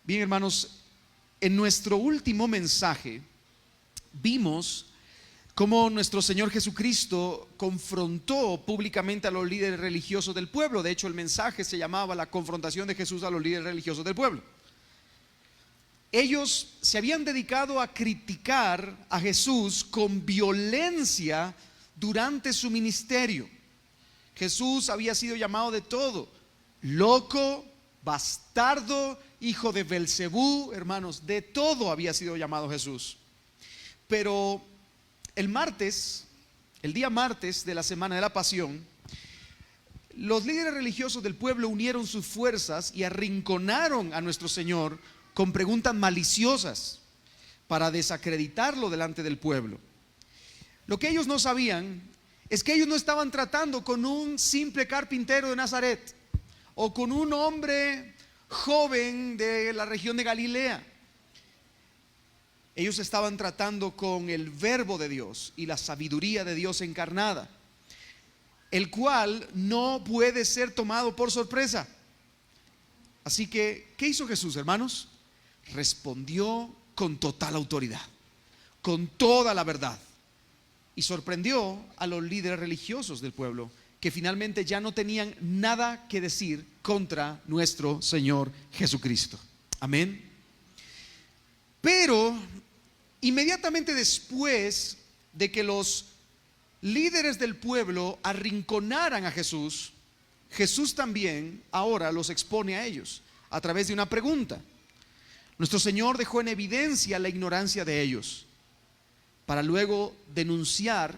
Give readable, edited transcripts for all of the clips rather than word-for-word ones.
Bien, hermanos, en nuestro último mensaje vimos cómo nuestro Señor Jesucristo confrontó públicamente a los líderes religiosos del pueblo. De hecho, el mensaje se llamaba la confrontación de Jesús a los líderes religiosos del pueblo. Ellos se habían dedicado a criticar a Jesús con violencia durante su ministerio. Jesús había sido llamado de todo: loco, bastardo, hijo de Belcebú. Hermanos, de todo había sido llamado Jesús. Pero el día martes de la semana de la Pasión, los líderes religiosos del pueblo unieron sus fuerzas y arrinconaron a nuestro Señor con preguntas maliciosas para desacreditarlo delante del pueblo. Lo que ellos no sabían es que ellos no estaban tratando con un simple carpintero de Nazaret o con un hombre joven de la región de Galilea. Ellos estaban tratando con el verbo de Dios y la sabiduría de Dios encarnada, el cual no puede ser tomado por sorpresa. Así que, ¿qué hizo Jesús, hermanos? Respondió con total autoridad, con toda la verdad, y sorprendió a los líderes religiosos del pueblo, que finalmente ya no tenían nada que decir contra nuestro Señor Jesucristo. Amén. Pero inmediatamente después de que los líderes del pueblo arrinconaran a Jesús, Jesús también ahora los expone a ellos a través de una pregunta. Nuestro Señor dejó en evidencia la ignorancia de ellos para luego denunciar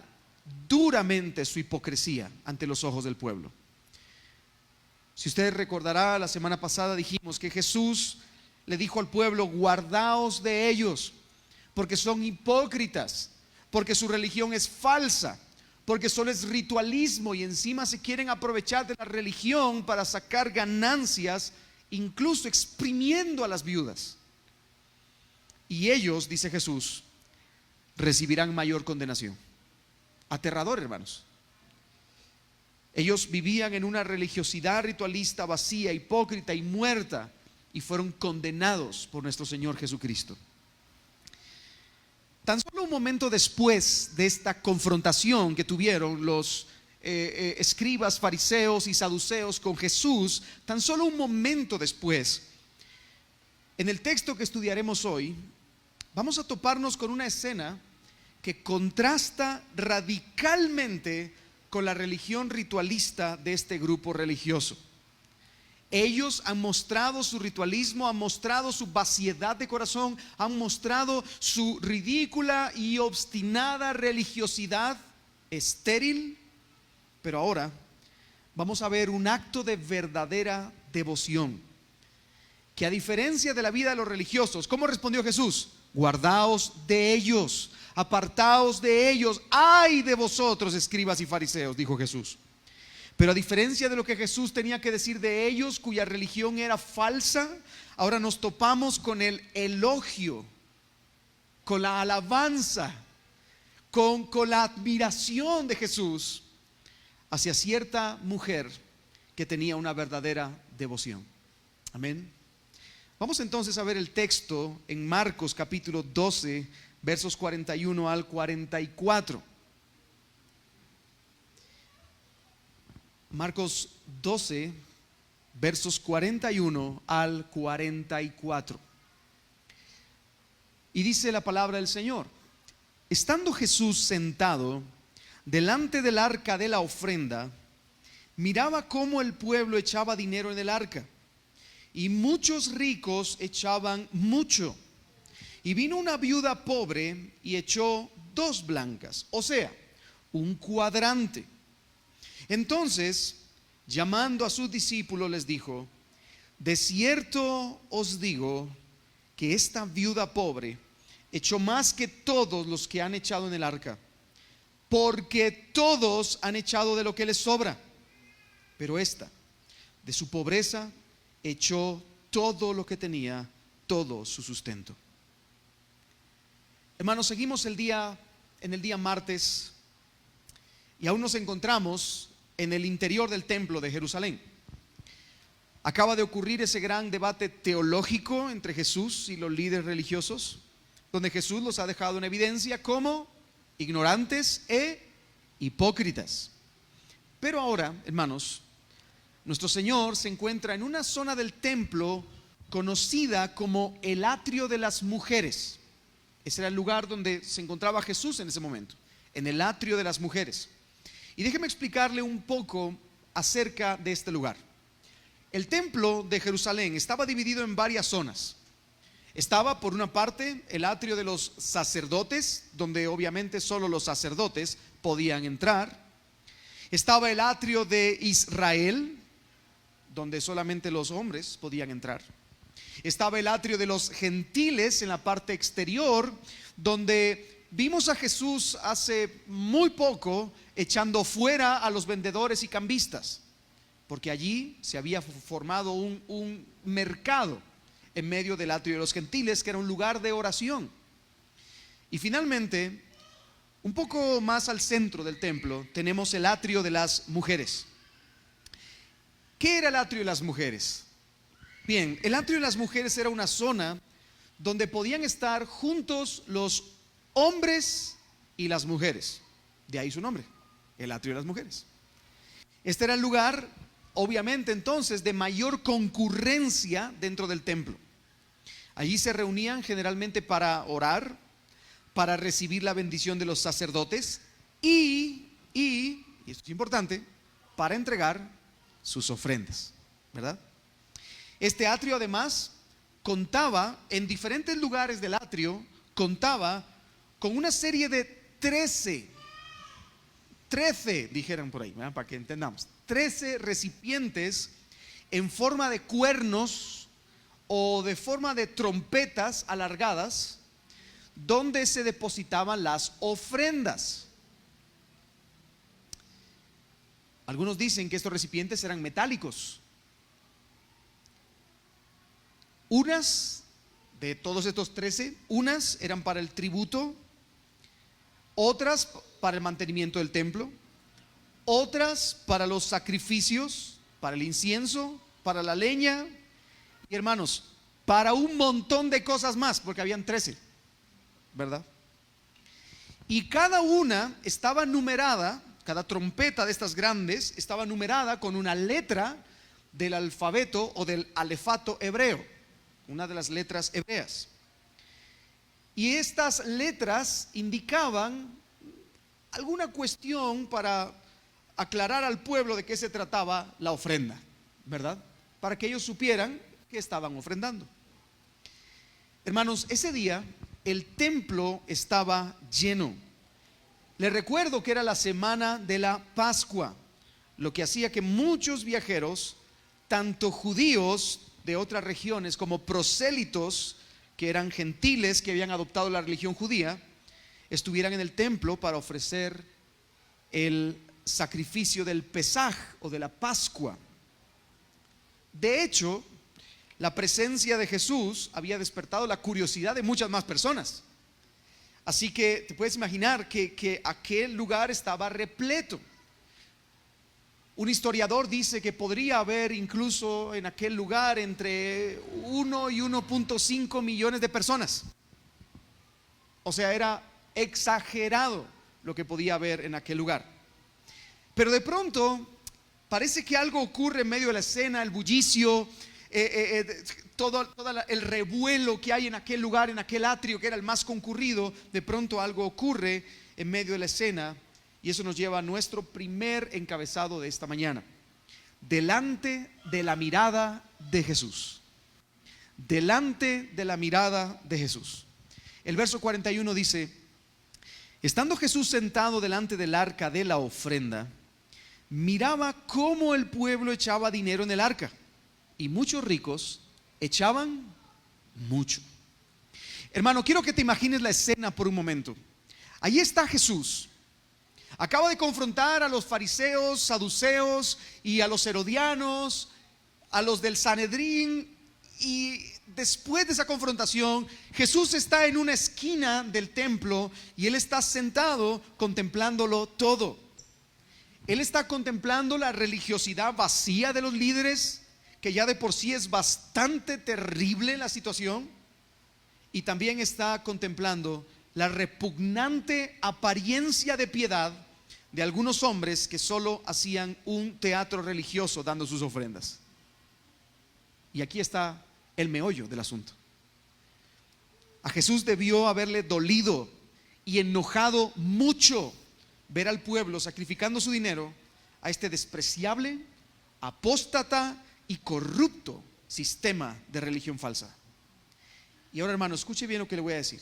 duramente su hipocresía ante los ojos del pueblo. Si usted recordará, la semana pasada dijimos que Jesús le dijo al pueblo: guardaos de ellos, porque son hipócritas, porque su religión es falsa, porque solo es ritualismo y encima se quieren aprovechar de la religión para sacar ganancias, incluso exprimiendo a las viudas. Y ellos, dice Jesús, recibirán mayor condenación. Aterrador, hermanos. Ellos vivían en una religiosidad ritualista vacía, hipócrita y muerta, y fueron condenados por nuestro Señor Jesucristo. Tan solo un momento después de esta confrontación que tuvieron los escribas, fariseos y saduceos con Jesús, tan solo un momento después, en el texto que estudiaremos hoy, vamos a toparnos con una escena que contrasta radicalmente con la religión ritualista de este grupo religioso. Ellos han mostrado su ritualismo, han mostrado su vaciedad de corazón, han mostrado su ridícula y obstinada religiosidad estéril. Pero ahora vamos a ver un acto de verdadera devoción, que a diferencia de la vida de los religiosos, ¿cómo respondió Jesús? Guardaos de ellos, apartaos de ellos, ay de vosotros, escribas y fariseos, dijo Jesús. Pero a diferencia de lo que Jesús tenía que decir de ellos, cuya religión era falsa, ahora nos topamos con el elogio, con la alabanza, con la admiración de Jesús hacia cierta mujer que tenía una verdadera devoción. Amén. Vamos entonces a ver el texto en Marcos capítulo 12, versos 41 al 44. Marcos 12, versos 41 al 44. Y dice la palabra del Señor: estando Jesús sentado delante del arca de la ofrenda, miraba cómo el pueblo echaba dinero en el arca, y muchos ricos echaban mucho. Y vino una viuda pobre y echó 2 blancas, o sea, un cuadrante. Entonces, llamando a sus discípulos, les dijo: de cierto os digo que esta viuda pobre echó más que todos los que han echado en el arca, porque todos han echado de lo que les sobra, pero esta, de su pobreza, echó todo lo que tenía, todo su sustento. Hermanos, seguimos en el día martes, y aún nos encontramos en el interior del templo de Jerusalén. Acaba de ocurrir ese gran debate teológico entre Jesús y los líderes religiosos, donde Jesús los ha dejado en evidencia como ignorantes e hipócritas. Pero ahora, hermanos, nuestro Señor se encuentra en una zona del templo conocida como el atrio de las mujeres. Ese era el lugar donde se encontraba Jesús en ese momento, en el atrio de las mujeres. Y déjeme explicarle un poco acerca de este lugar. El templo de Jerusalén estaba dividido en varias zonas. Estaba por una parte el atrio de los sacerdotes, donde obviamente solo los sacerdotes podían entrar. Estaba el atrio de Israel, donde solamente los hombres podían entrar. Estaba el atrio de los gentiles en la parte exterior, donde vimos a Jesús hace muy poco echando fuera a los vendedores y cambistas, porque allí se había formado un mercado en medio del atrio de los gentiles, que era un lugar de oración. Y finalmente, un poco más al centro del templo, tenemos el atrio de las mujeres. ¿Qué era el atrio de las mujeres? Bien, el atrio de las mujeres era una zona donde podían estar juntos los hombres y las mujeres. De ahí su nombre, el atrio de las mujeres. Este era el lugar, obviamente entonces, de mayor concurrencia dentro del templo. Allí se reunían generalmente para orar, para recibir la bendición de los sacerdotes y esto es importante, para entregar sus ofrendas, ¿verdad? Este atrio además contaba, en diferentes lugares del atrio, contaba con una serie de 13 dijeron por ahí, ¿verdad? Para que entendamos, 13 recipientes en forma de cuernos o de forma de trompetas alargadas, donde se depositaban las ofrendas. Algunos dicen que estos recipientes eran metálicos. Unas de todos estos 13, unas eran para el tributo, otras para el mantenimiento del templo, otras para los sacrificios, para el incienso, para la leña y, hermanos, para un montón de cosas más, porque habían 13, ¿verdad? Y cada una estaba numerada, cada trompeta de estas grandes estaba numerada con una letra del alfabeto o del alefato hebreo, una de las letras hebreas. Y estas letras indicaban alguna cuestión para aclarar al pueblo de qué se trataba la ofrenda, ¿verdad? Para que ellos supieran que estaban ofrendando. Hermanos, ese día el templo estaba lleno. Les recuerdo que era la semana de la Pascua, lo que hacía que muchos viajeros, tanto judíos de otras regiones como prosélitos, que eran gentiles que habían adoptado la religión judía, estuvieran en el templo para ofrecer el sacrificio del Pesaj o de la Pascua. De hecho, la presencia de Jesús había despertado la curiosidad de muchas más personas. Así que te puedes imaginar que aquel lugar estaba repleto. Un historiador dice que podría haber incluso en aquel lugar entre 1 y 1.5 millones de personas. O sea, era exagerado lo que podía haber en aquel lugar. Pero de pronto parece que algo ocurre en medio de la escena, el bullicio, todo el revuelo que hay en aquel lugar, en aquel atrio que era el más concurrido. De pronto algo ocurre en medio de la escena. Y eso nos lleva a nuestro primer encabezado de esta mañana. Delante de la mirada de Jesús. Delante de la mirada de Jesús. El verso 41 dice: estando Jesús sentado delante del arca de la ofrenda, miraba cómo el pueblo echaba dinero en el arca, y muchos ricos echaban mucho. Hermano, quiero que te imagines la escena por un momento. Allí está Jesús. Acaba de confrontar a los fariseos, saduceos y a los herodianos, a los del Sanedrín, y después de esa confrontación, Jesús está en una esquina del templo y él está sentado contemplándolo todo. Él está contemplando la religiosidad vacía de los líderes, que ya de por sí es bastante terrible la situación, y también está contemplando la repugnante apariencia de piedad de algunos hombres que solo hacían un teatro religioso dando sus ofrendas. Y aquí está el meollo del asunto. A Jesús debió haberle dolido y enojado mucho ver al pueblo sacrificando su dinero a este despreciable, apóstata y corrupto sistema de religión falsa. Y ahora, hermano, escuche bien lo que le voy a decir.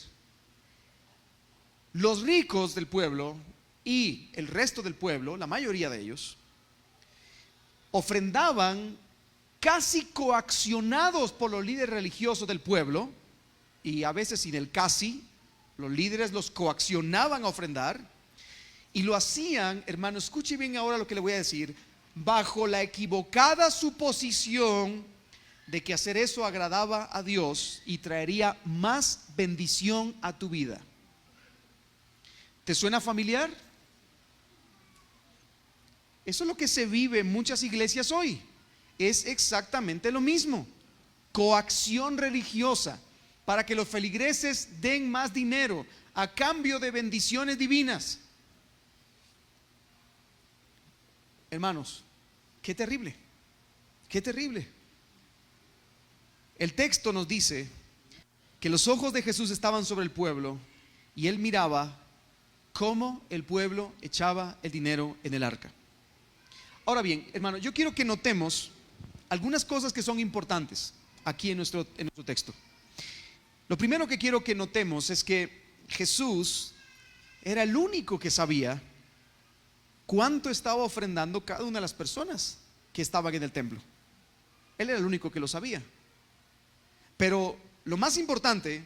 Los ricos del pueblo y el resto del pueblo, la mayoría de ellos, ofrendaban casi coaccionados por los líderes religiosos del pueblo, y a veces sin el casi, los líderes los coaccionaban a ofrendar, y lo hacían, hermano, escuche bien ahora lo que le voy a decir, bajo la equivocada suposición de que hacer eso agradaba a Dios y traería más bendición a tu vida. ¿Te suena familiar? Eso es lo que se vive en muchas iglesias hoy. Es exactamente lo mismo. Coacción religiosa para que los feligreses den más dinero a cambio de bendiciones divinas. Hermanos, qué terrible, qué terrible. El texto nos dice que los ojos de Jesús estaban sobre el pueblo y él miraba cómo el pueblo echaba el dinero en el arca. Ahora bien, hermano, yo quiero que notemos algunas cosas que son importantes aquí en nuestro texto. Lo primero que quiero que notemos es que Jesús era el único que sabía cuánto estaba ofrendando cada una de las personas que estaban en el templo. Él era el único que lo sabía. Pero lo más importante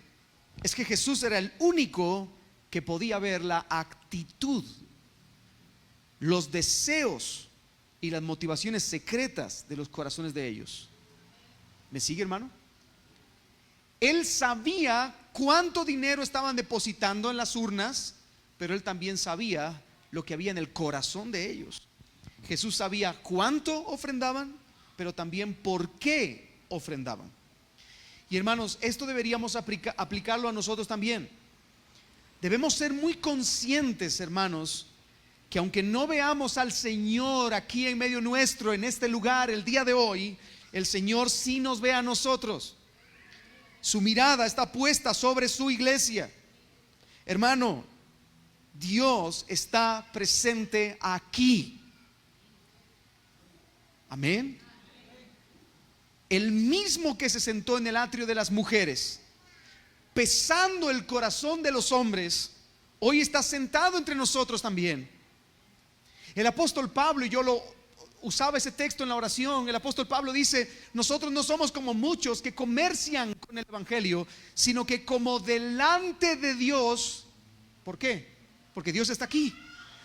es que Jesús era el único que podía ver la actitud, los deseos y las motivaciones secretas de los corazones de ellos. ¿Me sigue, hermano? Él sabía cuánto dinero estaban depositando en las urnas, pero él también sabía lo que había en el corazón de ellos. Jesús sabía cuánto ofrendaban, pero también por qué ofrendaban. Y hermanos, esto deberíamos aplicarlo a nosotros también. Debemos ser muy conscientes, hermanos, que aunque no veamos al Señor aquí en medio nuestro, en este lugar, el día de hoy, el Señor sí nos ve a nosotros. Su mirada está puesta sobre su iglesia. Hermano, Dios está presente aquí. Amén. El mismo que se sentó en el atrio de las mujeres, pesando el corazón de los hombres, hoy está sentado entre nosotros también. El apóstol Pablo, y yo lo usaba ese texto en la oración, el apóstol Pablo dice: nosotros no somos como muchos que comercian con el evangelio, sino que como delante de Dios. ¿Por qué? Porque Dios está aquí.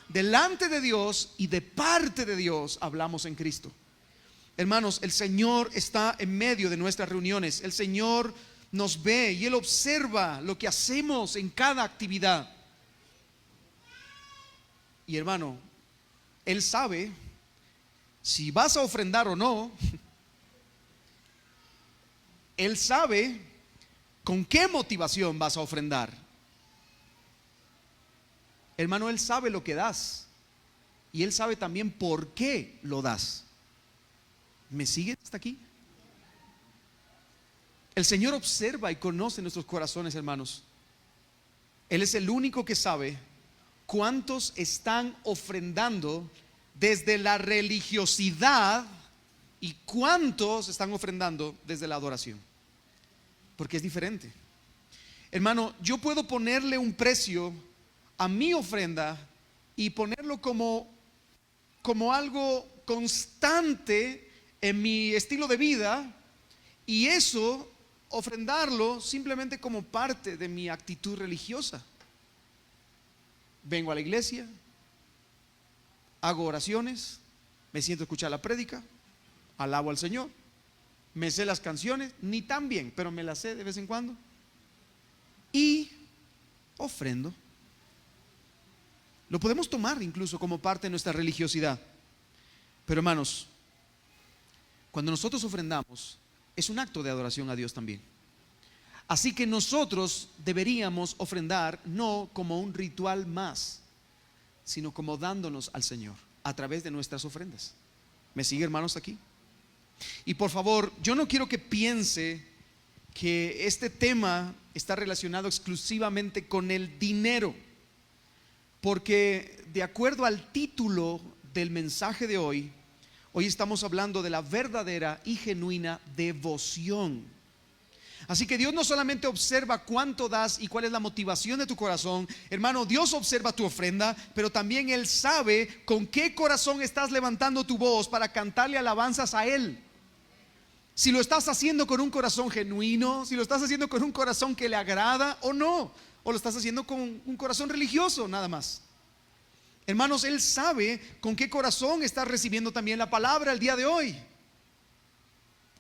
Delante de Dios y de parte de Dios hablamos en Cristo. Hermanos, el Señor está en medio de nuestras reuniones. El Señor nos ve y Él observa lo que hacemos en cada actividad. Y hermano, Él sabe si vas a ofrendar o no. Él sabe con qué motivación vas a ofrendar. Hermano, Él sabe lo que das y Él sabe también por qué lo das. ¿Me sigue hasta aquí? El Señor observa y conoce nuestros corazones, hermanos. Él es el único que sabe cuántos están ofrendando desde la religiosidad y cuántos están ofrendando desde la adoración, porque es diferente. Hermano, yo puedo ponerle un precio a mi ofrenda y ponerlo como algo constante en mi estilo de vida, y eso ofrendarlo simplemente como parte de mi actitud religiosa. Vengo a la iglesia, hago oraciones, me siento a escuchar la prédica, alabo al Señor, me sé las canciones, ni tan bien, pero me las sé de vez en cuando, y ofrendo. Lo podemos tomar incluso como parte de nuestra religiosidad. Pero hermanos, Cuando nosotros ofrendamos, es un acto de adoración a Dios también. Así que nosotros deberíamos ofrendar no como un ritual más, sino como dándonos al Señor a través de nuestras ofrendas. ¿Me sigue, hermanos, aquí? Y por favor, yo no quiero que piense que este tema está relacionado exclusivamente con el dinero, porque de acuerdo al título del mensaje de hoy estamos hablando de la verdadera y genuina devoción. Así que Dios no solamente observa cuánto das y cuál es la motivación de tu corazón, hermano. Dios observa tu ofrenda, pero también Él sabe con qué corazón estás levantando tu voz para cantarle alabanzas a Él. Si lo estás haciendo con un corazón genuino, si lo estás haciendo con un corazón que le agrada o no, o lo estás haciendo con un corazón religioso nada más. Hermanos, Él sabe con qué corazón estás recibiendo también la palabra el día de hoy.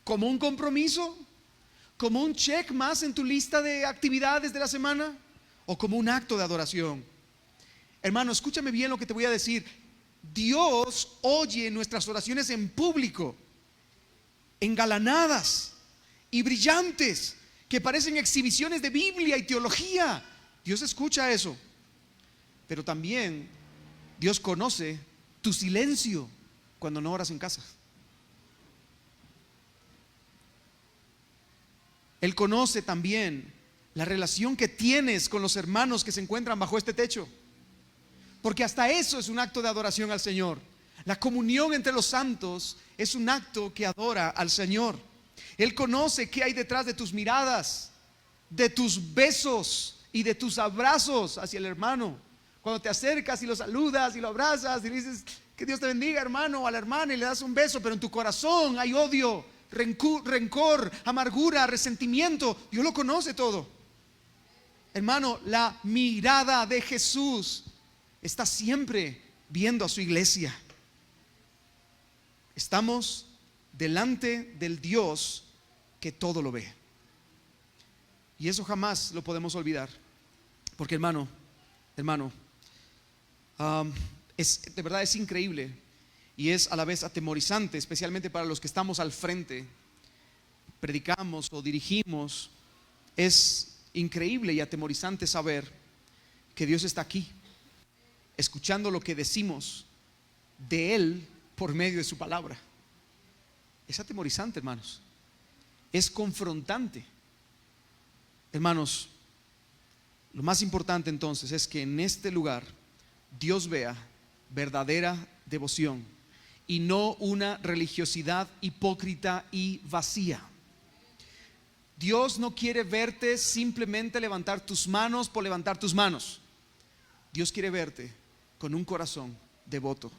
¿Como un compromiso? ¿Como un check más en tu lista de actividades de la semana? ¿O como un acto de adoración? Hermano, escúchame bien lo que te voy a decir. Dios oye nuestras oraciones en público, engalanadas y brillantes, que parecen exhibiciones de Biblia y teología. Dios escucha eso. Pero también Dios conoce tu silencio cuando no oras en casa. Él conoce también la relación que tienes con los hermanos que se encuentran bajo este techo, porque hasta eso es un acto de adoración al Señor. La comunión entre los santos es un acto que adora al Señor. Él conoce qué hay detrás de tus miradas, de tus besos y de tus abrazos hacia el hermano. Cuando te acercas y lo saludas y lo abrazas y le dices que Dios te bendiga, hermano, o a la hermana, y le das un beso, pero en tu corazón hay odio, rencor, amargura, resentimiento. Dios lo conoce todo. Hermano, la mirada de Jesús está siempre viendo a su iglesia. Estamos delante del Dios que todo lo ve. Y eso jamás lo podemos olvidar. Porque hermano, de verdad es increíble y es a la vez atemorizante, especialmente para los que estamos al frente, predicamos o dirigimos. Es increíble y atemorizante saber que Dios está aquí, escuchando lo que decimos de Él por medio de su palabra. Es atemorizante, hermanos. Es confrontante. Hermanos, lo más importante entonces es que en este lugar Dios vea verdadera devoción y no una religiosidad hipócrita y vacía. Dios no quiere verte simplemente levantar tus manos por levantar tus manos. Dios quiere verte con un corazón devoto,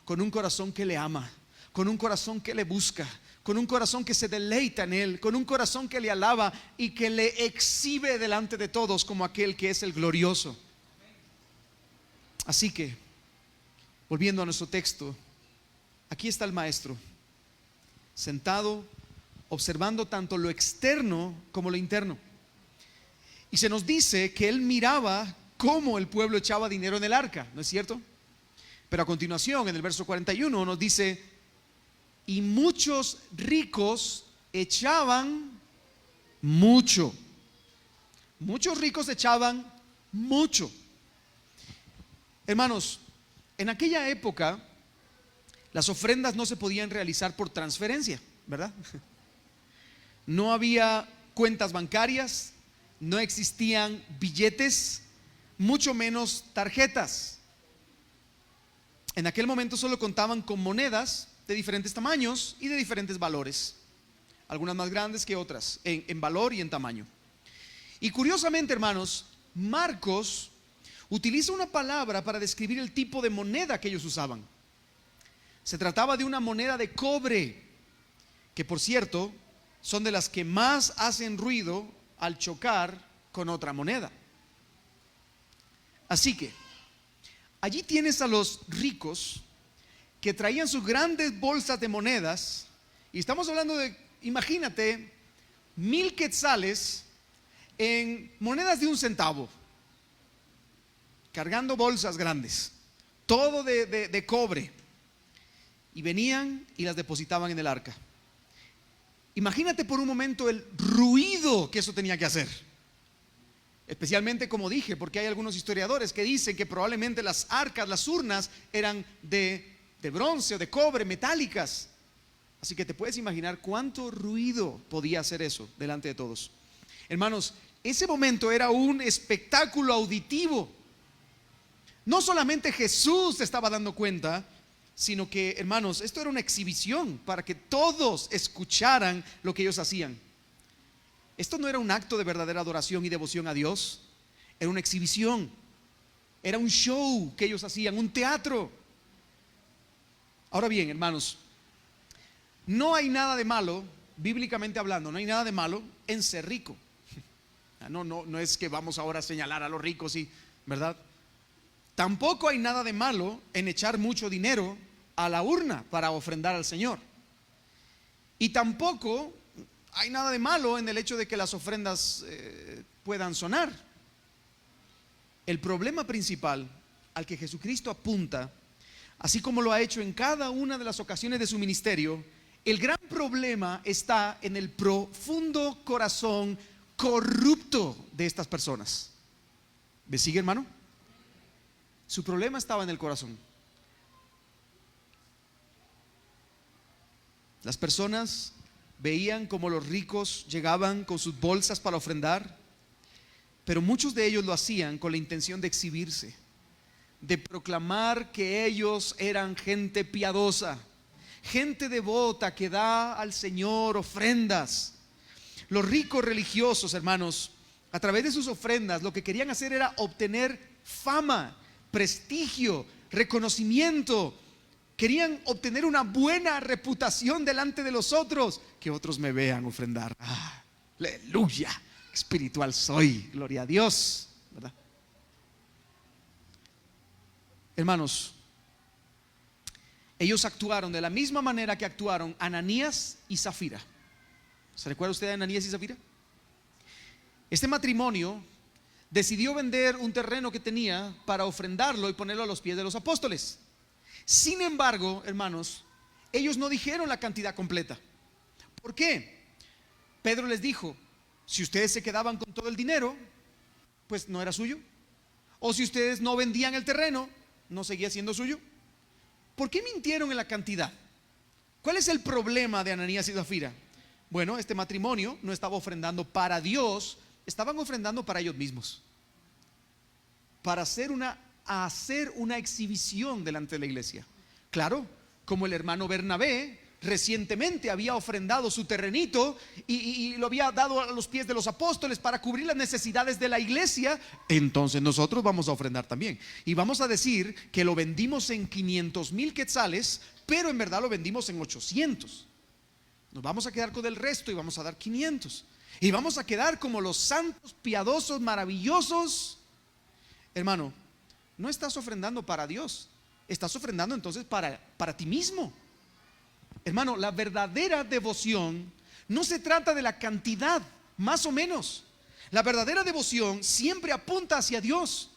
con un corazón que le ama, con un corazón que le busca, con un corazón que se deleita en Él, con un corazón que le alaba y que le exhibe delante de todos como aquel que es el glorioso. Así que, volviendo a nuestro texto, aquí está el maestro, sentado, observando tanto lo externo como lo interno. Y se nos dice que él miraba cómo el pueblo echaba dinero en el arca, ¿no es cierto? Pero a continuación, en el verso 41 nos dice: y muchos ricos echaban mucho. Muchos ricos echaban mucho. Hermanos, en aquella época las ofrendas no se podían realizar por transferencia, ¿verdad? No había cuentas bancarias, no existían billetes, mucho menos tarjetas. En aquel momento solo contaban con monedas de diferentes tamaños y de diferentes valores, algunas más grandes que otras en valor y en tamaño. Y curiosamente, hermanos, Marcos utiliza una palabra para describir el tipo de moneda que ellos usaban. Se trataba de una moneda de cobre, que por cierto son de las que más hacen ruido al chocar con otra moneda. Así que allí tienes a los ricos que traían sus grandes bolsas de monedas, y estamos hablando de, imagínate, 1000 quetzales en monedas de 1 centavo, cargando bolsas grandes, todo de cobre, y venían y las depositaban en el arca. Imagínate por un momento el ruido que eso tenía que hacer. Especialmente, como dije, porque hay algunos historiadores que dicen que probablemente las arcas, las urnas, eran de bronce o de cobre, metálicas. Así que te puedes imaginar cuánto ruido podía hacer eso delante de todos. Hermanos, ese momento era un espectáculo auditivo. No solamente Jesús se estaba dando cuenta, sino que, hermanos, esto era una exhibición para que todos escucharan lo que ellos hacían. Esto no era un acto de verdadera adoración y devoción a Dios, era una exhibición, era un show que ellos hacían, un teatro. Ahora bien, hermanos, no hay nada de malo, bíblicamente hablando, no hay nada de malo en ser rico. No es que vamos ahora a señalar a los ricos, ¿verdad? Tampoco hay nada de malo en echar mucho dinero a la urna para ofrendar al Señor. Y tampoco hay nada de malo en el hecho de que las ofrendas puedan sonar. El problema principal al que Jesucristo apunta, así como lo ha hecho en cada una de las ocasiones de su ministerio, el gran problema está en el profundo corazón corrupto de estas personas. ¿Me sigue, hermano? Su problema estaba en el corazón. Las personas veían como los ricos llegaban con sus bolsas para ofrendar, pero muchos de ellos lo hacían con la intención de exhibirse, de proclamar que ellos eran gente piadosa, gente devota que da al Señor ofrendas. Los ricos religiosos, hermanos, a través de sus ofrendas, lo que querían hacer era obtener fama, prestigio, reconocimiento. Querían obtener una buena reputación delante de los otros, que otros me vean ofrendar. Aleluya, espiritual soy, gloria a Dios, ¿verdad? Hermanos, ellos actuaron de la misma manera que actuaron Ananías y Zafira. ¿Se recuerda usted de Ananías y Zafira? Este matrimonio decidió vender un terreno que tenía para ofrendarlo y ponerlo a los pies de los apóstoles. Sin embargo, hermanos, ellos no dijeron la cantidad completa. ¿Por qué? Pedro les dijo: si ustedes se quedaban con todo el dinero, pues no era suyo. O si ustedes no vendían el terreno, no seguía siendo suyo. ¿Por qué mintieron en la cantidad? ¿Cuál es el problema de Ananías y Zafira? Bueno, este matrimonio no estaba ofrendando para Dios, estaban ofrendando para ellos mismos, para hacer una exhibición delante de la iglesia. Claro, como el hermano Bernabé recientemente había ofrendado su terrenito y lo había dado a los pies de los apóstoles para cubrir las necesidades de la iglesia, entonces nosotros vamos a ofrendar también. Y vamos a decir que lo vendimos en 500,000 quetzales, pero en verdad lo vendimos en 800. Nos vamos a quedar con el resto y vamos a dar 500. Y vamos a quedar como los santos, piadosos, maravillosos. Hermano, no estás ofrendando para Dios, estás ofrendando entonces para ti mismo. Hermano, la verdadera devoción no se trata de la cantidad, más o menos. La verdadera devoción siempre apunta hacia Dios.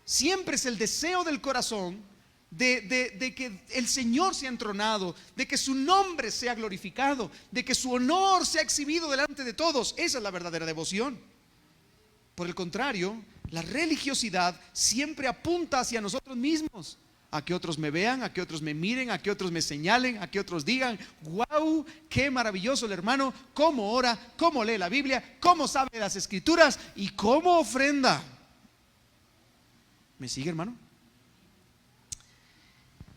Siempre es el deseo del corazón de que el Señor sea entronado, de que su nombre sea glorificado, de que su honor sea exhibido delante de todos. Esa es la verdadera devoción. Por el contrario, la religiosidad siempre apunta hacia nosotros mismos, a que otros me vean, a que otros me miren, a que otros me señalen, a que otros digan: wow, qué maravilloso el hermano, cómo ora, cómo lee la Biblia, cómo sabe las escrituras y cómo ofrenda. ¿Me sigue, hermano?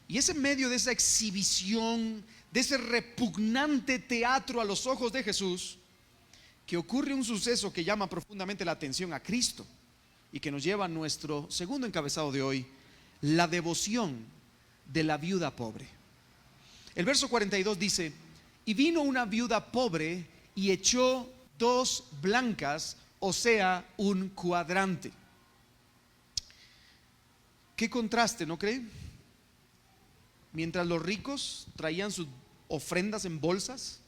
Y es en medio de esa exhibición, de ese repugnante teatro a los ojos de Jesús, que ocurre un suceso que llama profundamente la atención a Cristo y que nos lleva a nuestro segundo encabezado de hoy: la devoción de la viuda pobre. El verso 42 dice: y vino una viuda pobre y echó 2 blancas, o sea, un cuadrante. Qué contraste, ¿no cree? Mientras los ricos traían sus ofrendas en bolsas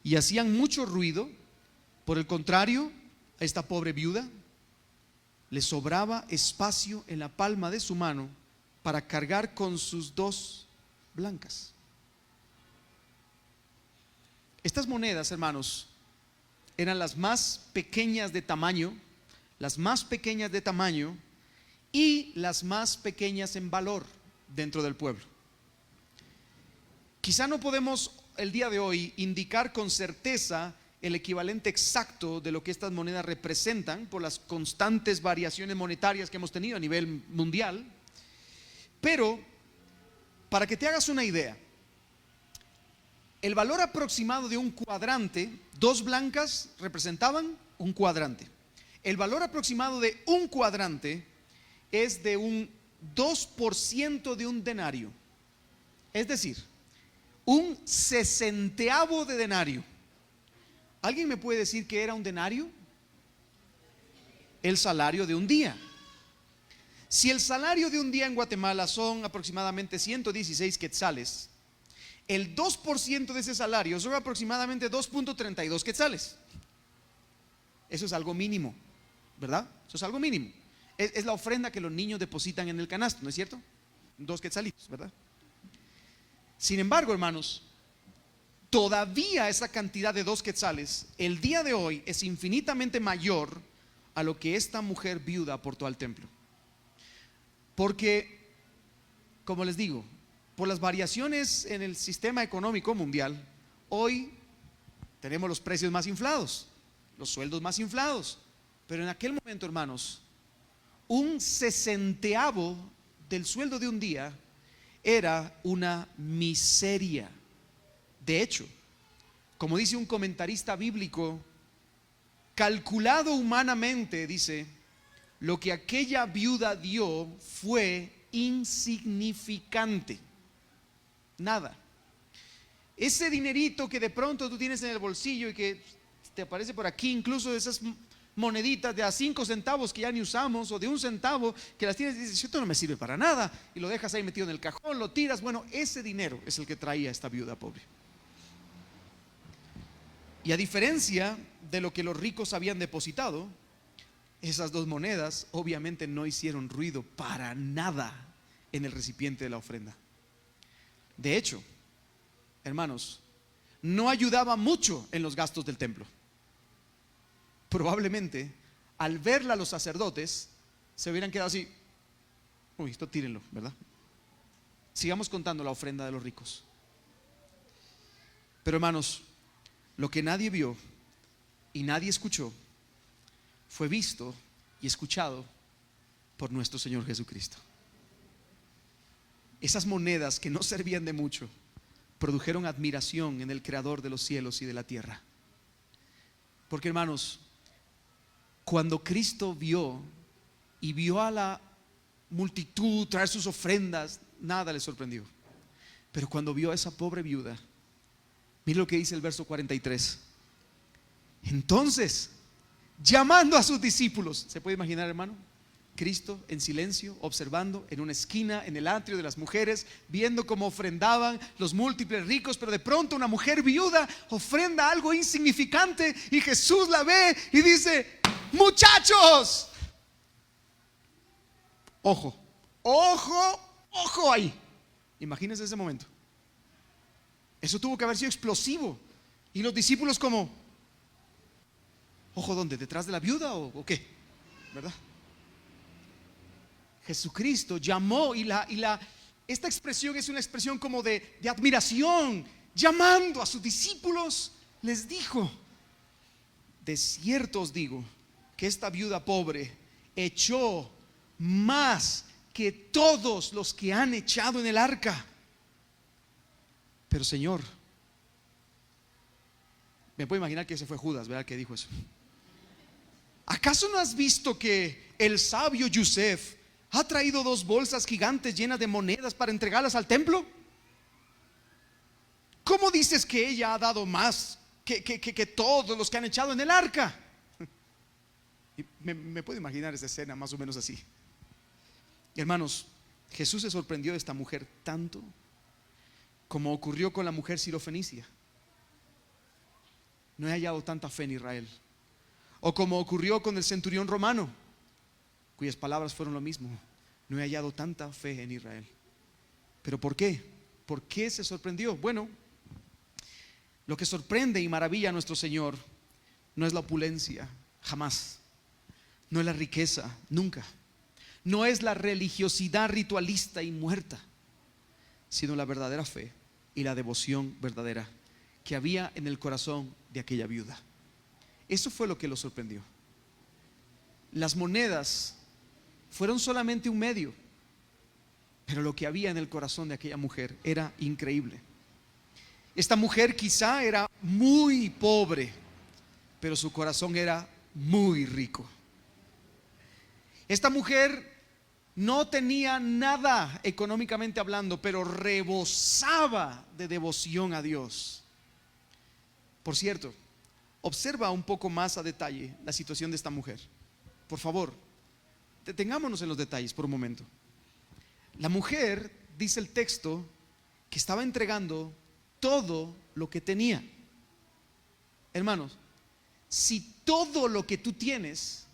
y hacían mucho ruido, por el contrario, a esta pobre viuda le sobraba espacio en la palma de su mano para cargar con sus 2 blancas. Estas monedas, hermanos, eran las más pequeñas de tamaño, las más pequeñas de tamaño y las más pequeñas en valor dentro del pueblo. Quizá no podemos el día de hoy indicar con certeza el equivalente exacto de lo que estas monedas representan por las constantes variaciones monetarias que hemos tenido a nivel mundial, pero para que te hagas una idea, el valor aproximado de un cuadrante, dos blancas representaban un cuadrante. El valor aproximado de un cuadrante es de un 2% de un denario. Es decir, un sesentaavo de denario. ¿Alguien me puede decir qué era un denario? El salario de un día. Si el salario de un día en Guatemala son aproximadamente 116 quetzales, el 2% de ese salario son aproximadamente 2.32 quetzales. Eso es algo mínimo, ¿verdad? Eso es algo mínimo. Es la ofrenda que los niños depositan en el canasto, ¿no es cierto? 2 quetzalitos, ¿verdad? Sin embargo, hermanos, todavía esa cantidad de 2 quetzales el día de hoy es infinitamente mayor a lo que esta mujer viuda aportó al templo. Porque, como les digo, por las variaciones en el sistema económico mundial, hoy tenemos los precios más inflados, los sueldos más inflados. Pero en aquel momento, hermanos, un sesentaavo del sueldo de un día era una miseria. De hecho, como dice un comentarista bíblico, calculado humanamente, dice, lo que aquella viuda dio fue insignificante. Nada. Ese dinerito que de pronto tú tienes en el bolsillo y que te aparece por aquí, incluso esas moneditas de a 5 centavos que ya ni usamos, o de 1 centavo que las tienes y dices, esto no me sirve para nada, y lo dejas ahí metido en el cajón, lo tiras. Bueno, ese dinero es el que traía esta viuda pobre. Y a diferencia de lo que los ricos habían depositado, esas 2 monedas obviamente no hicieron ruido para nada en el recipiente de la ofrenda. De hecho, hermanos, no ayudaba mucho en los gastos del templo. Probablemente al verla los sacerdotes se hubieran quedado así, uy, esto tírenlo, ¿verdad? Sigamos contando la ofrenda de los ricos. Pero hermanos, lo que nadie vio y nadie escuchó fue visto y escuchado por nuestro Señor Jesucristo. Esas monedas que no servían de mucho produjeron admiración en el Creador de los cielos y de la tierra. Porque, hermanos, cuando Cristo vio a la multitud traer sus ofrendas, nada le sorprendió. Pero cuando vio a esa pobre viuda, mire lo que dice el verso 43. Entonces, llamando a sus discípulos, ¿se puede imaginar, hermano? Cristo en silencio, observando en una esquina, en el atrio de las mujeres, viendo cómo ofrendaban los múltiples ricos, pero de pronto una mujer viuda ofrenda algo insignificante y Jesús la ve y dice, muchachos, ojo, ojo, ojo ahí. Imagínense ese momento. Eso tuvo que haber sido explosivo. Y los discípulos como, ojo, ¿dónde? ¿Detrás de la viuda o qué? ¿Verdad? Jesucristo llamó y esta expresión es una expresión como de admiración. Llamando a sus discípulos, les dijo, de cierto os digo que esta viuda pobre echó más que todos los que han echado en el arca. Pero Señor, me puedo imaginar que ese fue Judas, ¿verdad? Que dijo eso. ¿Acaso no has visto que el sabio Yosef ha traído 2 bolsas gigantes llenas de monedas para entregarlas al templo? ¿Cómo dices que ella ha dado más que todos los que han echado en el arca? Y me puedo imaginar esa escena más o menos así. Hermanos, Jesús se sorprendió de esta mujer tanto como ocurrió con la mujer sirofenicia. No he hallado tanta fe en Israel. O como ocurrió con el centurión romano, cuyas palabras fueron lo mismo. No he hallado tanta fe en Israel. ¿Pero por qué? ¿Por qué se sorprendió? Bueno, Lo que sorprende y maravilla a nuestro Señor no es la opulencia, jamás. No es la riqueza, nunca. No es la religiosidad ritualista y muerta, sino la verdadera fe y la devoción verdadera que había en el corazón de aquella viuda. Eso fue lo que lo sorprendió. Las monedas fueron solamente un medio, pero lo que había en el corazón de aquella mujer era increíble. Esta mujer quizá era muy pobre, pero su corazón era muy rico. Esta mujer no tenía nada económicamente hablando, pero rebosaba de devoción a Dios. Por cierto, observa un poco más a detalle la situación de esta mujer. Por favor, detengámonos en los detalles por un momento. La mujer, dice el texto, que estaba entregando todo lo que tenía. Hermanos, si todo lo que tú tienes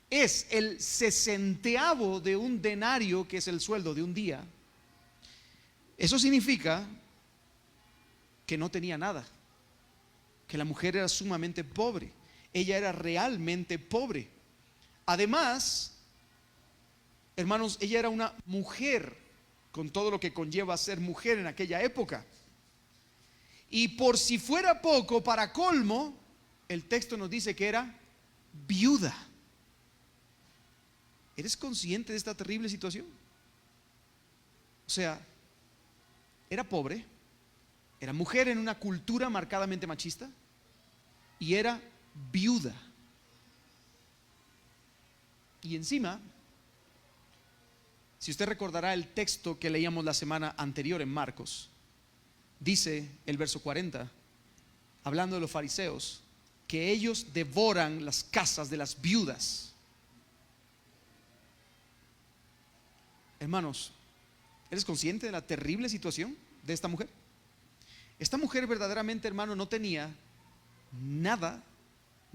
es el 60avo de un denario, que es el sueldo de un día, eso significa que no tenía nada, que la mujer era sumamente pobre. Ella era realmente pobre. Además, hermanos, ella era una mujer, con todo lo que conlleva ser mujer en aquella época. Y por si fuera poco, para colmo, el texto nos dice que era viuda. ¿Eres consciente de esta terrible situación? O sea, era pobre, era mujer en una cultura marcadamente machista y era viuda. Y encima, si usted recordará el texto que leíamos la semana anterior en Marcos, dice el verso 40, hablando de los fariseos, que ellos devoran las casas de las viudas. Hermanos, ¿eres consciente de la terrible situación de esta mujer? Esta mujer verdaderamente, hermano, no tenía nada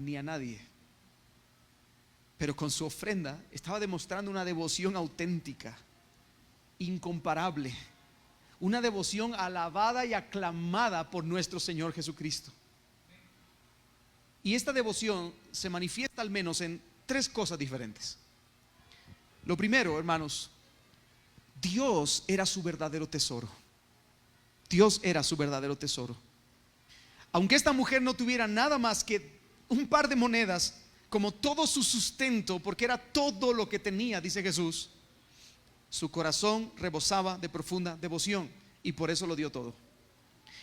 ni a nadie, pero con su ofrenda estaba demostrando una devoción auténtica, incomparable, una devoción alabada y aclamada por nuestro Señor Jesucristo. Y esta devoción se manifiesta al menos en 3 cosas diferentes. Lo primero, hermanos, Dios era su verdadero tesoro. Dios era su verdadero tesoro. Aunque esta mujer no tuviera nada más que un par de monedas como todo su sustento, porque era todo lo que tenía, dice Jesús, su corazón rebosaba de profunda devoción y por eso lo dio todo.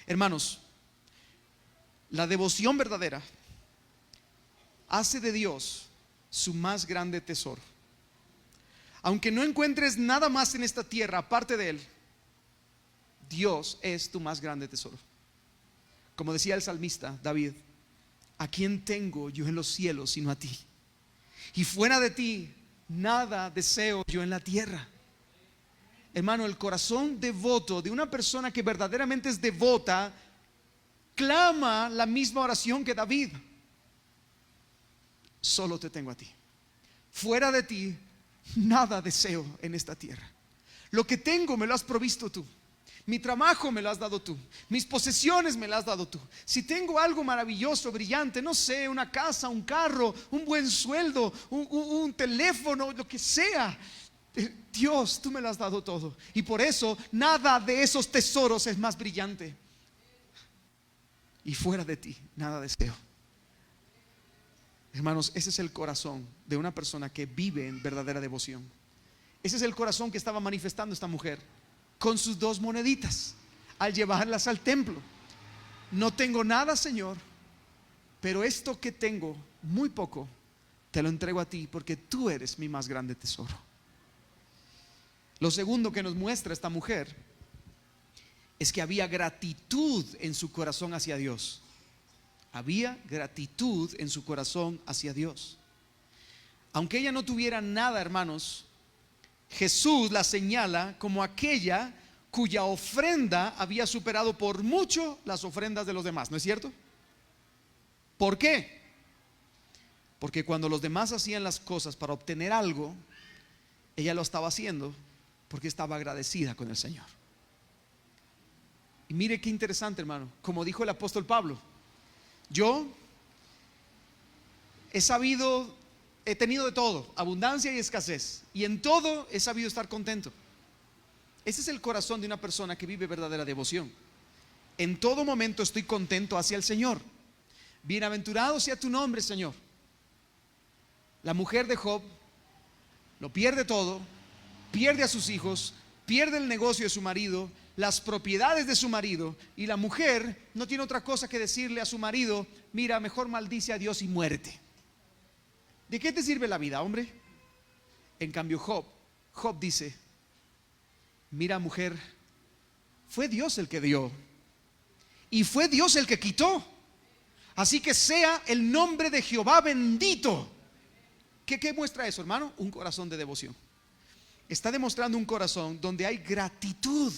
Hermanos, la devoción verdadera hace de Dios su más grande tesoro. Aunque no encuentres nada más en esta tierra aparte de Él, Dios es tu más grande tesoro. Como decía el salmista David, ¿a quién tengo yo en los cielos sino a ti? Y fuera de ti nada deseo yo en la tierra. Hermano, el corazón devoto de una persona que verdaderamente es devota clama la misma oración que David: solo te tengo a ti. Fuera de ti nada deseo en esta tierra. Lo que tengo me lo has provisto tú. Mi trabajo me lo has dado tú. Mis posesiones me las has dado tú. Si tengo algo maravilloso, brillante, no sé, una casa, un carro, un buen sueldo, un teléfono, lo que sea, Dios, tú me lo has dado todo. Y por eso nada de esos tesoros es más brillante. Y fuera de ti nada deseo. Hermanos, ese es el corazón de una persona que vive en verdadera devoción. Ese es el corazón que estaba manifestando esta mujer con sus 2 moneditas al llevarlas al templo. No tengo nada, Señor, pero esto que tengo, muy poco, te lo entrego a ti porque tú eres mi más grande tesoro. Lo segundo que nos muestra esta mujer es que había gratitud en su corazón hacia Dios. Había gratitud en su corazón hacia Dios. Aunque ella no tuviera nada, hermanos, Jesús la señala como aquella cuya ofrenda había superado por mucho las ofrendas de los demás, ¿no es cierto? ¿Por qué? Porque cuando los demás hacían las cosas para obtener algo, ella lo estaba haciendo porque estaba agradecida con el Señor. Y mire qué interesante, hermano, como dijo el apóstol Pablo, yo he tenido de todo, abundancia y escasez, y en todo he sabido estar contento. Ese es el corazón de una persona que vive verdadera devoción. En todo momento estoy contento hacia el Señor. Bienaventurado sea tu nombre, Señor. La mujer de Job lo pierde todo, pierde a sus hijos, pierde el negocio de su marido, las propiedades de su marido, y la mujer no tiene otra cosa que decirle a su marido: mira, mejor maldice a Dios y muérete. ¿De qué te sirve la vida, hombre? En cambio Job dice: mira, mujer, fue Dios el que dio y fue Dios el que quitó, así que sea el nombre de Jehová bendito. ¿Qué muestra eso, hermano? Un corazón de devoción. Está demostrando un corazón donde hay gratitud.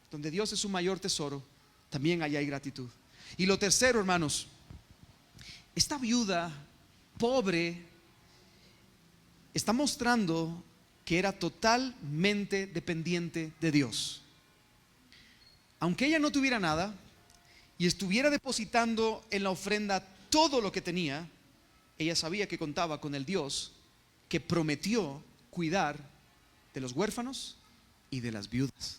Donde Dios es su mayor tesoro, también allá hay gratitud. Y lo tercero, hermanos, esta viuda pobre está mostrando que era totalmente dependiente de Dios. Aunque ella no tuviera nada y estuviera depositando en la ofrenda todo lo que tenía, ella sabía que contaba con el Dios que prometió cuidar de los huérfanos y de las viudas.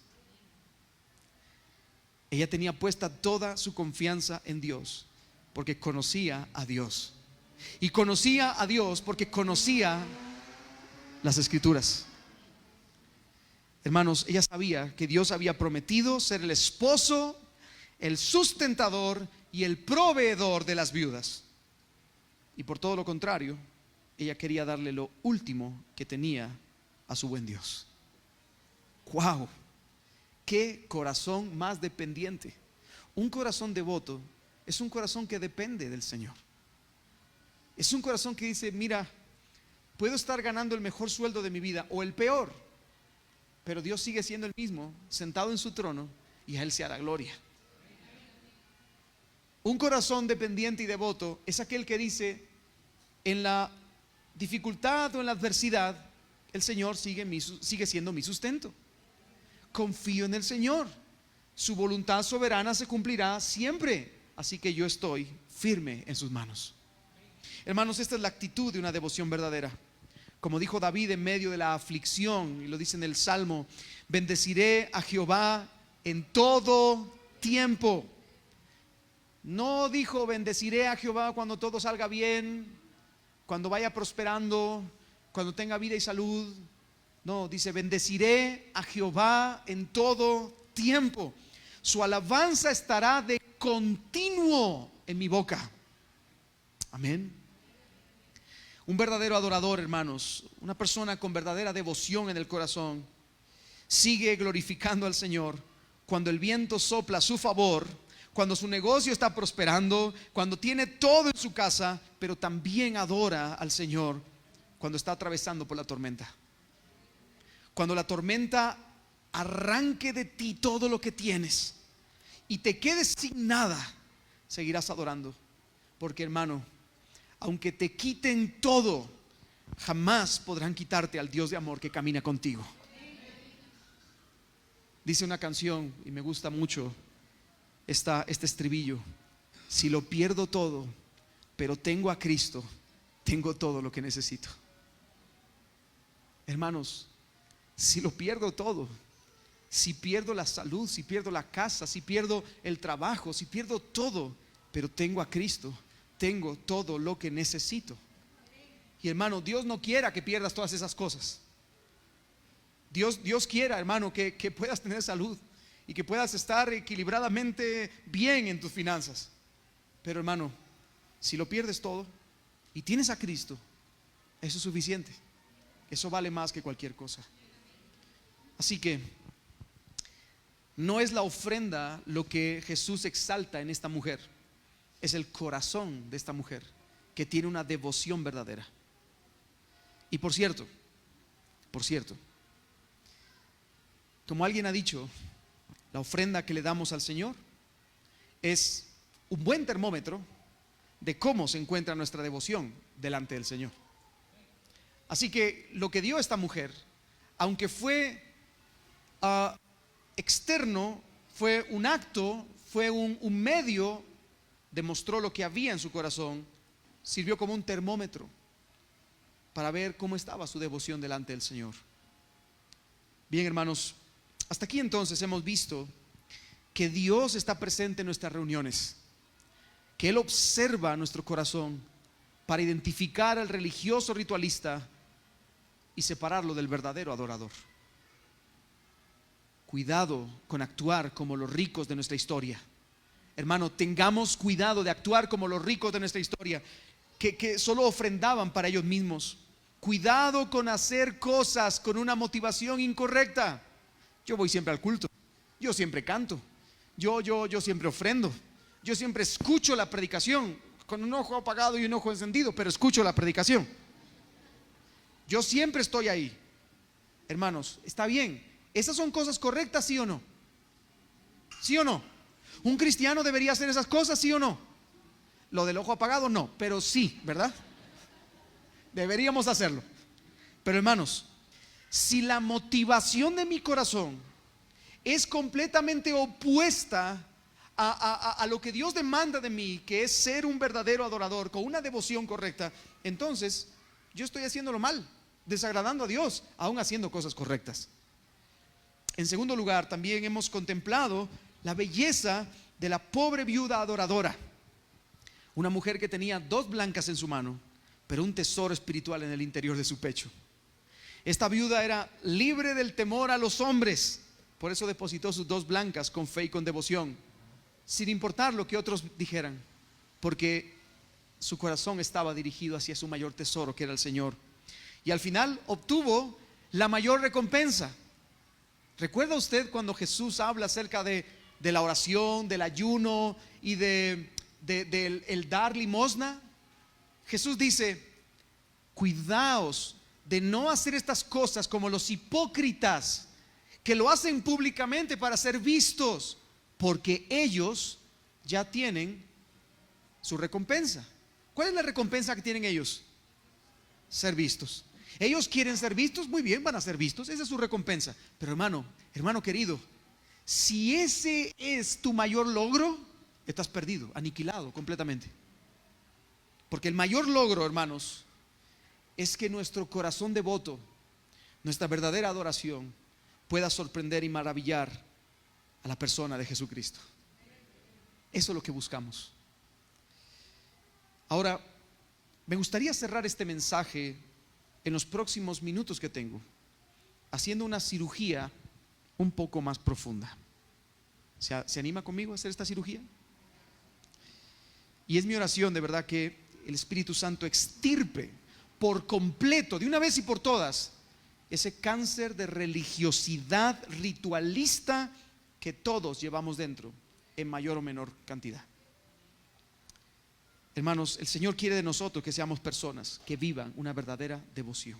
Ella tenía puesta toda su confianza en Dios porque conocía a Dios. Y conocía a Dios porque conocía las Escrituras. Hermanos, ella sabía que Dios había prometido ser el esposo, el sustentador y el proveedor de las viudas. Y por todo lo contrario, ella quería darle lo último que tenía a su buen Dios. ¡Wow! ¡Qué corazón más dependiente! Un corazón devoto es un corazón que depende del Señor. Es un corazón que dice: mira, puedo estar ganando el mejor sueldo de mi vida o el peor, pero Dios sigue siendo el mismo, sentado en su trono, y a Él sea la gloria. Un corazón dependiente y devoto es aquel que dice: en la dificultad o en la adversidad, el Señor sigue siendo mi sustento. Confío en el Señor, su voluntad soberana se cumplirá siempre, así que yo estoy firme en sus manos. Hermanos, esta es la actitud de una devoción verdadera. Como dijo David en medio de la aflicción, y lo dice en el Salmo: bendeciré a Jehová en todo tiempo. No dijo: bendeciré a Jehová cuando todo salga bien, cuando vaya prosperando, cuando tenga vida y salud. No, dice: bendeciré a Jehová en todo tiempo. Su alabanza estará de continuo en mi boca. Amén. Un verdadero adorador, hermanos, una persona con verdadera devoción en el corazón, sigue glorificando al Señor cuando el viento sopla a su favor, cuando su negocio está prosperando, cuando tiene todo en su casa, pero también adora al Señor cuando está atravesando por la tormenta. Cuando la tormenta arranque de ti todo lo que tienes y te quedes sin nada, seguirás adorando. Porque, hermano, aunque te quiten todo, jamás podrán quitarte al Dios de amor que camina contigo. Dice una canción, y me gusta mucho este estribillo: si lo pierdo todo, pero tengo a Cristo, tengo todo lo que necesito. Hermanos, si lo pierdo todo, si pierdo la salud, si pierdo la casa, si pierdo el trabajo, si pierdo todo, pero tengo a Cristo, tengo todo lo que necesito. Y, hermano, Dios no quiera que pierdas todas esas cosas. Dios quiera, hermano, que puedas tener salud y que puedas estar equilibradamente bien en tus finanzas. Pero, hermano, si lo pierdes todo y tienes a Cristo, eso es suficiente. Eso vale más que cualquier cosa. Así que no es la ofrenda lo que Jesús exalta en esta mujer, es el corazón de esta mujer que tiene una devoción verdadera. Y por cierto, como alguien ha dicho, la ofrenda que le damos al Señor es un buen termómetro de cómo se encuentra nuestra devoción delante del Señor. Así que lo que dio esta mujer, aunque fue externo, fue un acto, fue un medio, demostró lo que había en su corazón, sirvió como un termómetro para ver cómo estaba su devoción delante del Señor. Bien, hermanos, hasta aquí entonces hemos visto que Dios está presente en nuestras reuniones, que Él observa nuestro corazón para identificar al religioso ritualista y separarlo del verdadero adorador. Cuidado con actuar como los ricos de nuestra historia. Hermano, tengamos cuidado de actuar como los ricos de nuestra historia, que solo ofrendaban para ellos mismos. Cuidado con hacer cosas con una motivación incorrecta. Yo voy siempre al culto, yo siempre canto, yo siempre ofrendo, yo siempre escucho la predicación, con un ojo apagado y un ojo encendido, pero escucho la predicación. Yo siempre estoy ahí. Hermanos, está bien. ¿Esas son cosas correctas, sí o no? ¿Sí o no? ¿Un cristiano debería hacer esas cosas, sí o no? Lo del ojo apagado no, pero sí, ¿verdad? Deberíamos hacerlo. Pero hermanos, si la motivación de mi corazón es completamente opuesta a lo que Dios demanda de mí, que es ser un verdadero adorador con una devoción correcta, entonces yo estoy haciéndolo mal, desagradando a Dios, aún haciendo cosas correctas. En segundo lugar, también hemos contemplado la belleza de la pobre viuda adoradora, una mujer que tenía 2 blancas en su mano, pero un tesoro espiritual en el interior de su pecho. Esta viuda era libre del temor a los hombres, por eso depositó sus 2 blancas con fe y con devoción, sin importar lo que otros dijeran, porque su corazón estaba dirigido hacia su mayor tesoro, que era el Señor. Y al final obtuvo la mayor recompensa. ¿Recuerda usted cuando Jesús habla acerca de la oración, del ayuno y del dar limosna? Jesús dice: cuidaos de no hacer estas cosas como los hipócritas, que lo hacen públicamente para ser vistos, porque ellos ya tienen su recompensa. ¿Cuál es la recompensa que tienen ellos? Ser vistos. Ellos quieren ser vistos, muy bien, van a ser vistos, esa es su recompensa. Pero hermano querido, si ese es tu mayor logro, estás perdido, aniquilado completamente. Porque el mayor logro, hermanos, es que nuestro corazón devoto, nuestra verdadera adoración, pueda sorprender y maravillar a la persona de Jesucristo. Eso es lo que buscamos. Ahora, me gustaría cerrar este mensaje en los próximos minutos que tengo, haciendo una cirugía un poco más profunda. ¿Se anima conmigo a hacer esta cirugía? Y es mi oración de verdad que el Espíritu Santo extirpe por completo, de una vez y por todas, ese cáncer de religiosidad ritualista que todos llevamos dentro, en mayor o menor cantidad. Hermanos, el Señor quiere de nosotros que seamos personas que vivan una verdadera devoción.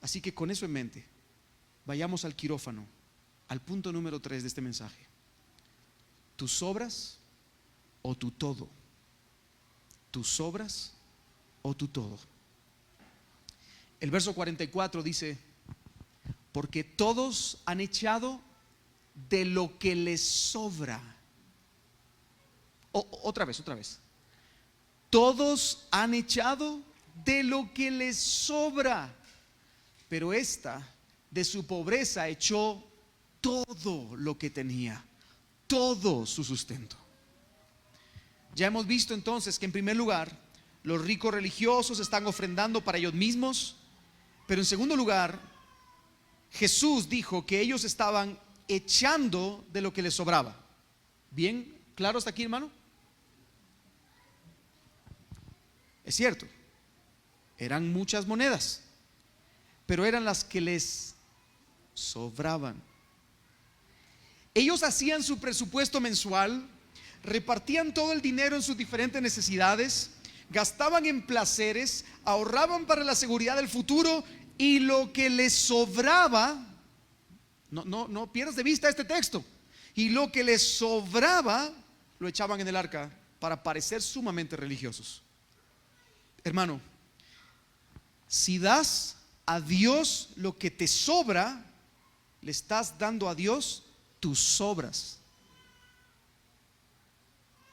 Así que con eso en mente, vayamos al quirófano, al punto número 3 de este mensaje. ¿Tus obras o tu todo? ¿Tus obras o tu todo? El verso 44 dice: porque todos han echado de lo que les sobra. Otra vez. Todos han echado de lo que les sobra, pero esta de su pobreza echó todo lo que tenía, todo su sustento. Ya hemos visto entonces que en primer lugar, los ricos religiosos están ofrendando para ellos mismos, pero en segundo lugar, Jesús dijo que ellos estaban echando de lo que les sobraba. ¿Bien claro hasta aquí, hermano? Es cierto, eran muchas monedas, pero eran las que les sobraban. Ellos hacían su presupuesto mensual, repartían todo el dinero en sus diferentes necesidades, gastaban en placeres, ahorraban para la seguridad del futuro, y lo que les sobraba, no pierdas de vista este texto, y lo que les sobraba lo echaban en el arca para parecer sumamente religiosos. Hermano, si das a Dios lo que te sobra, le estás dando a Dios tus obras.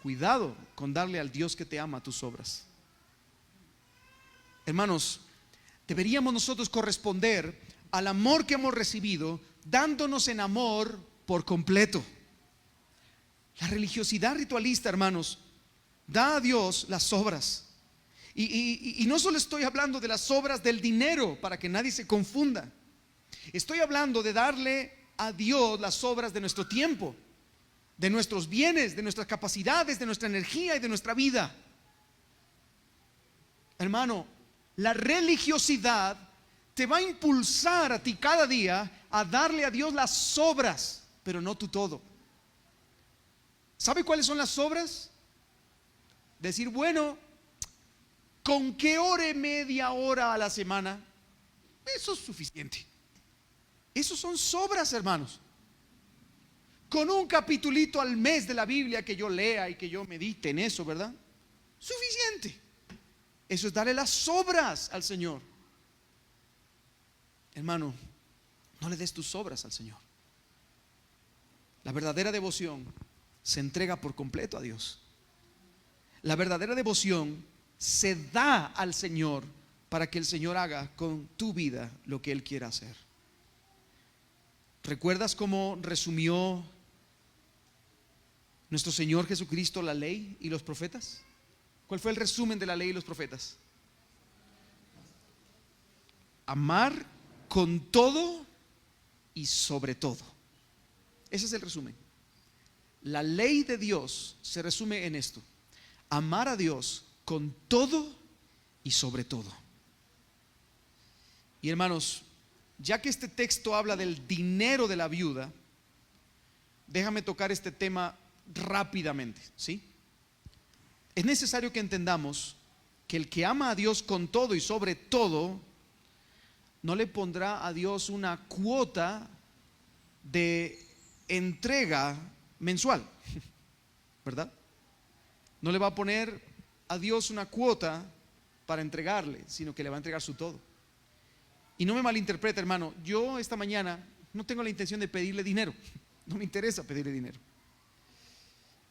Cuidado con darle al Dios que te ama tus obras. Hermanos, deberíamos nosotros corresponder al amor que hemos recibido, dándonos en amor por completo. La religiosidad ritualista, hermanos, da a Dios las obras. Y no solo estoy hablando de las obras del dinero, para que nadie se confunda. Estoy hablando de darle a Dios las obras de nuestro tiempo, de nuestros bienes, de nuestras capacidades, de nuestra energía y de nuestra vida. Hermano, la religiosidad te va a impulsar a ti cada día a darle a Dios las obras, pero no tu todo. ¿Sabe cuáles son las obras? Decir, bueno, con que ore media hora a la semana, eso es suficiente. Esos son sobras, hermanos. Con un capitulito al mes de la Biblia que yo lea y que yo medite en eso, ¿verdad? Suficiente. Eso es darle las sobras al Señor. Hermano, no le des tus sobras al Señor. La verdadera devoción se entrega por completo a Dios. La verdadera devoción se da al Señor para que el Señor haga con tu vida lo que Él quiera hacer. ¿Recuerdas cómo resumió nuestro Señor Jesucristo la ley y los profetas? ¿Cuál fue el resumen de la ley y los profetas? Amar con todo y sobre todo. Ese es el resumen. La ley de Dios se resume en esto: amar a Dios con todo y sobre todo. Y hermanos, ya que este texto habla del dinero de la viuda, déjame tocar este tema rápidamente, ¿sí? Es necesario que entendamos que el que ama a Dios con todo y sobre todo no le pondrá a Dios una cuota de entrega mensual, ¿verdad? No le va a poner a Dios una cuota para entregarle, sino que le va a entregar su todo. Y no me malinterprete, hermano, yo esta mañana no tengo la intención de pedirle dinero. No me interesa pedirle dinero.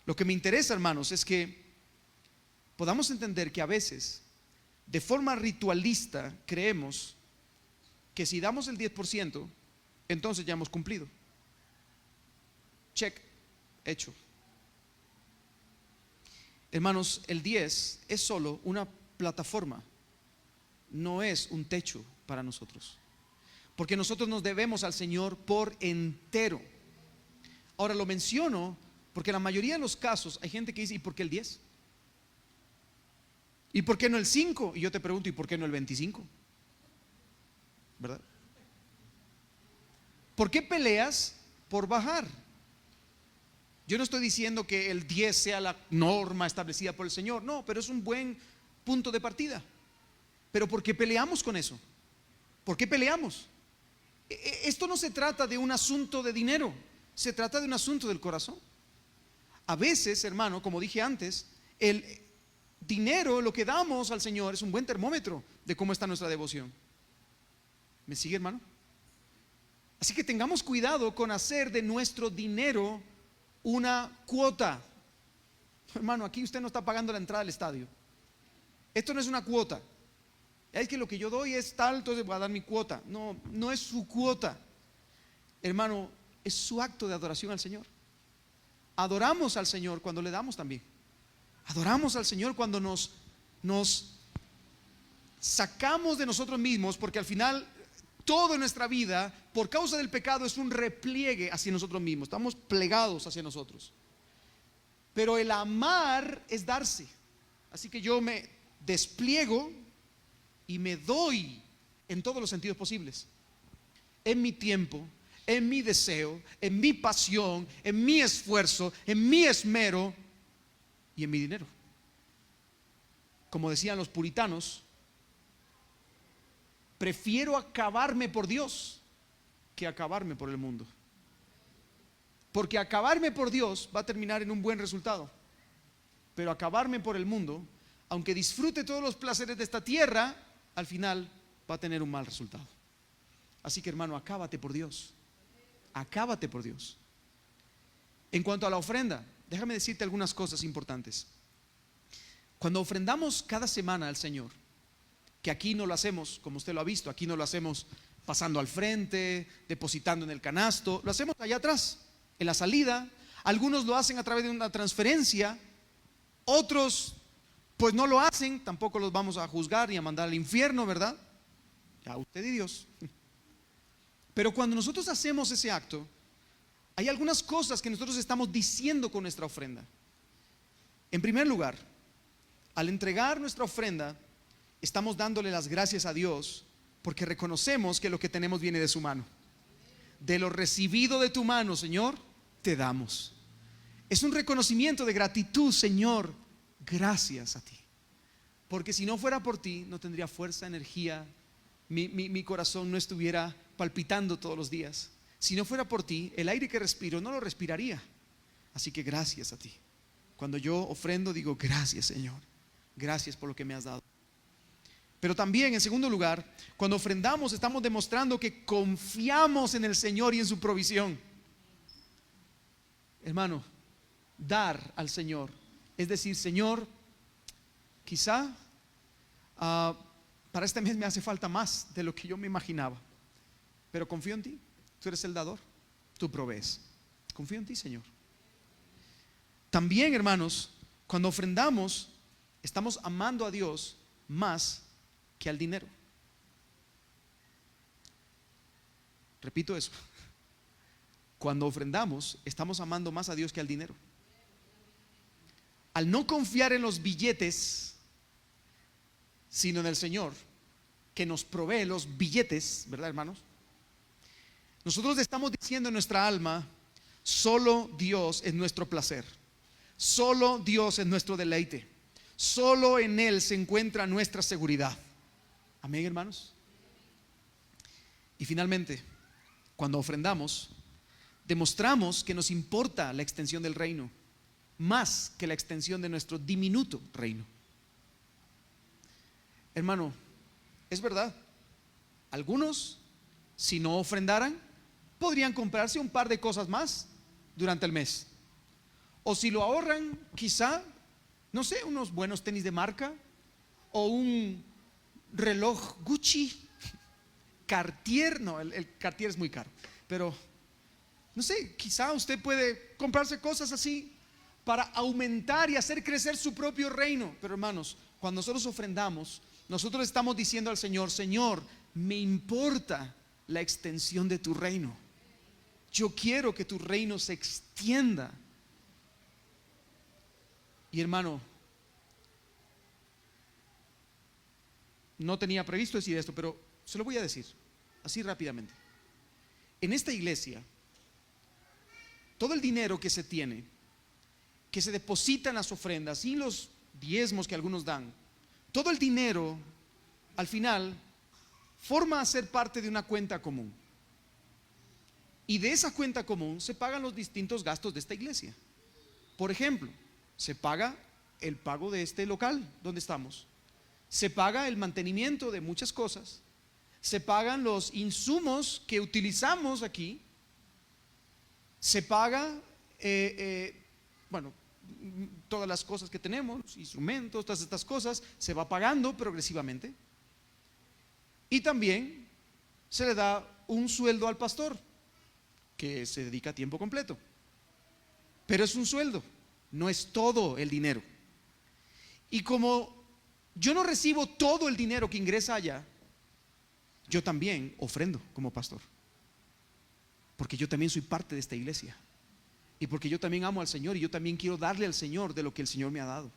Lo que me interesa, hermanos, es que podamos entender que a veces, de forma ritualista, creemos que si damos el 10%, entonces ya hemos cumplido. Check, hecho. Hermanos, el 10 es solo una plataforma, no es un techo para nosotros, porque nosotros nos debemos al Señor por entero. Ahora lo menciono porque en la mayoría de los casos hay gente que dice, ¿y por qué el 10? ¿Y por qué no el 5? Y yo te pregunto, ¿y por qué no el 25? ¿Verdad? ¿Por qué peleas por bajar? Yo no estoy diciendo que el 10 sea la norma establecida por el Señor, no, pero es un buen punto de partida. Pero ¿por qué peleamos con eso? ¿Por qué peleamos? Esto no se trata de un asunto de dinero, se trata de un asunto del corazón. A veces, hermano, como dije antes, el dinero, lo que damos al Señor, es un buen termómetro de cómo está nuestra devoción. ¿Me sigue, hermano? Así que tengamos cuidado con hacer de nuestro dinero una cuota. Hermano, aquí usted no está pagando la entrada al estadio. Esto no es una cuota. Es que lo que yo doy es tal, entonces voy a dar mi cuota. No, no es su cuota. Hermano, es su acto de adoración al Señor. Adoramos al Señor cuando le damos también. Adoramos al Señor cuando nos sacamos de nosotros mismos, porque al final toda nuestra vida, por causa del pecado, es un repliegue hacia nosotros mismos. Estamos plegados hacia nosotros. Pero el amar es darse. Así que yo me despliego y me doy en todos los sentidos posibles. En mi tiempo, en mi deseo, en mi pasión, en mi esfuerzo, en mi esmero y en mi dinero. Como decían los puritanos, prefiero acabarme por Dios que acabarme por el mundo. Porque acabarme por Dios va a terminar en un buen resultado. Pero acabarme por el mundo, aunque disfrute todos los placeres de esta tierra, al final va a tener un mal resultado. Así que, hermano, acábate por Dios. Acábate por Dios. En cuanto a la ofrenda, déjame decirte algunas cosas importantes. Cuando ofrendamos cada semana al Señor, que aquí no lo hacemos, como usted lo ha visto, aquí no lo hacemos pasando al frente, depositando en el canasto, lo hacemos allá atrás, en la salida. Algunos lo hacen a través de una transferencia, otros pues no lo hacen, tampoco los vamos a juzgar ni a mandar al infierno, ¿verdad? Ya usted y Dios. Pero cuando nosotros hacemos ese acto, hay algunas cosas que nosotros estamos diciendo con nuestra ofrenda. En primer lugar, al entregar nuestra ofrenda, estamos dándole las gracias a Dios porque reconocemos que lo que tenemos viene de su mano. De lo recibido de tu mano, Señor, te damos. Es un reconocimiento de gratitud, Señor, gracias a ti. Porque si no fuera por ti, no tendría fuerza, energía, mi corazón no estuviera palpitando todos los días. Si no fuera por ti, el aire que respiro no lo respiraría. Así que gracias a ti. Cuando yo ofrendo, digo gracias, Señor. Gracias por lo que me has dado. Pero también, en segundo lugar, cuando ofrendamos, estamos demostrando que confiamos en el Señor y en su provisión. Hermano, dar al Señor es decir, Señor, quizá para este mes me hace falta más de lo que yo me imaginaba, pero confío en ti. Tú eres el dador, tú provees. Confío en ti, Señor. También, hermanos, cuando ofrendamos, estamos amando a Dios más que al dinero. Repito eso. Cuando ofrendamos, estamos amando más a Dios que al dinero. Al no confiar en los billetes, sino en el Señor, que nos provee los billetes, ¿verdad, hermanos? Nosotros estamos diciendo en nuestra alma, solo Dios es nuestro placer, solo Dios es nuestro deleite, solo en Él se encuentra nuestra seguridad. Amén, hermanos. Y finalmente, cuando ofrendamos, demostramos que nos importa la extensión del reino, más que la extensión de nuestro diminuto reino. Hermano, es verdad, algunos, si no ofrendaran, podrían comprarse un par de cosas más durante el mes. O si lo ahorran, quizá, no sé, unos buenos tenis de marca o un reloj Gucci, Cartier. No, el Cartier es muy caro, pero no sé, quizá usted puede comprarse cosas así para aumentar y hacer crecer su propio reino. Pero hermanos, cuando nosotros ofrendamos, nosotros estamos diciendo al Señor, Señor, me importa la extensión de tu reino. Yo quiero que tu reino se extienda. Y hermano, no tenía previsto decir esto, pero se lo voy a decir así rápidamente. En esta iglesia, todo el dinero que se tiene, que se deposita en las ofrendas y los diezmos que algunos dan, todo el dinero al final forma a ser parte de una cuenta común. Y de esa cuenta común se pagan los distintos gastos de esta iglesia. Por ejemplo, se paga el pago de este local donde estamos, se paga el mantenimiento de muchas cosas, se pagan los insumos que utilizamos aquí, se paga bueno, todas las cosas que tenemos, instrumentos, todas estas cosas, se va pagando progresivamente. Y también se le da un sueldo al pastor que se dedica a tiempo completo, pero es un sueldo, no es todo el dinero. Y como yo no recibo todo el dinero que ingresa allá, yo también ofrendo como pastor, porque yo también soy parte de esta iglesia y porque yo también amo al Señor y yo también quiero darle al Señor de lo que el Señor me ha dado.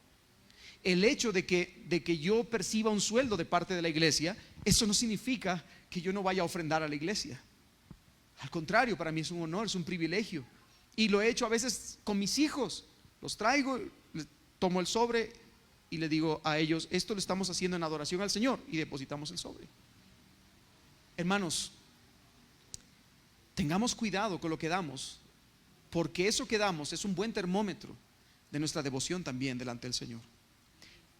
El hecho de que yo perciba un sueldo de parte de la iglesia, eso no significa que yo no vaya a ofrendar a la iglesia. Al contrario, para mí es un honor, es un privilegio. Y lo he hecho a veces con mis hijos. Los traigo, les tomo el sobre y le digo a ellos, esto lo estamos haciendo en adoración al Señor, y depositamos el sobre. Hermanos, tengamos cuidado con lo que damos, porque eso que damos es un buen termómetro de nuestra devoción también delante del Señor.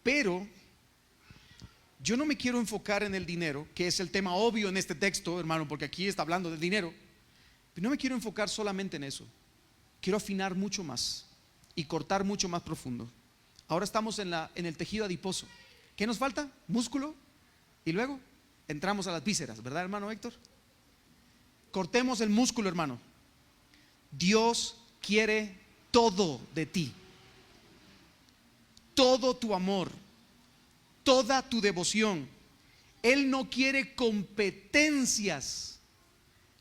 Pero yo no me quiero enfocar en el dinero, que es el tema obvio en este texto, hermano, porque aquí está hablando de dinero. Pero no me quiero enfocar solamente en eso. quiero afinar mucho más y cortar mucho más profundo. Ahora estamos en el tejido adiposo. ¿Qué nos falta? Músculo. Y luego entramos a las vísceras, ¿verdad, hermano Héctor? Cortemos el músculo, hermano. Dios quiere todo de ti. Todo tu amor, toda tu devoción. Él no quiere competencias.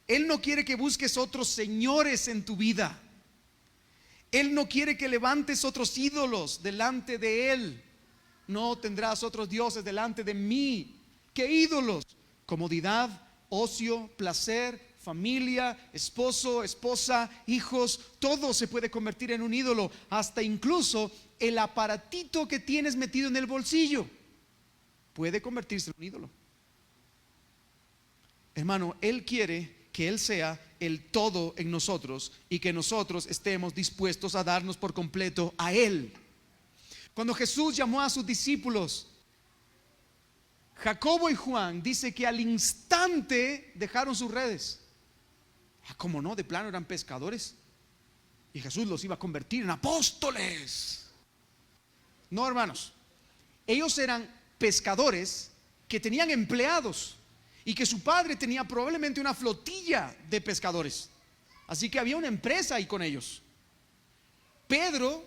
Él no quiere que busques otros señores en tu vida. Él no quiere que levantes otros ídolos delante de Él. No tendrás otros dioses delante de mí. ¿Qué ídolos? Comodidad, ocio, placer, familia, esposo, esposa, hijos. Todo se puede convertir en un ídolo. Hasta incluso el aparatito que tienes metido en el bolsillo puede convertirse en un ídolo. Hermano, Él quiere que Él sea el todo en nosotros y que nosotros estemos dispuestos a darnos por completo a Él. Cuando Jesús llamó a sus discípulos, Jacobo y Juan, dice que al instante dejaron sus redes. ¿Cómo no? De plano eran pescadores y Jesús los iba a convertir en apóstoles. No, hermanos, ellos eran pescadores que tenían empleados y que su padre tenía probablemente una flotilla de pescadores. Así que había una empresa ahí con ellos. Pedro,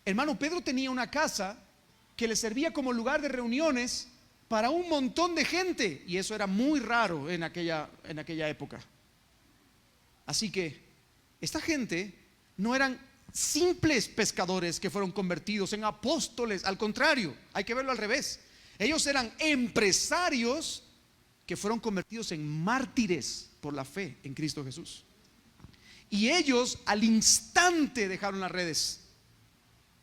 hermano, Pedro tenía una casa que le servía como lugar de reuniones para un montón de gente, y eso era muy raro en aquella época. Así que esta gente no eran simples pescadores que fueron convertidos en apóstoles. Al contrario, hay que verlo al revés. Ellos eran empresarios que fueron convertidos en mártires por la fe en Cristo Jesús. Y ellos al instante dejaron las redes.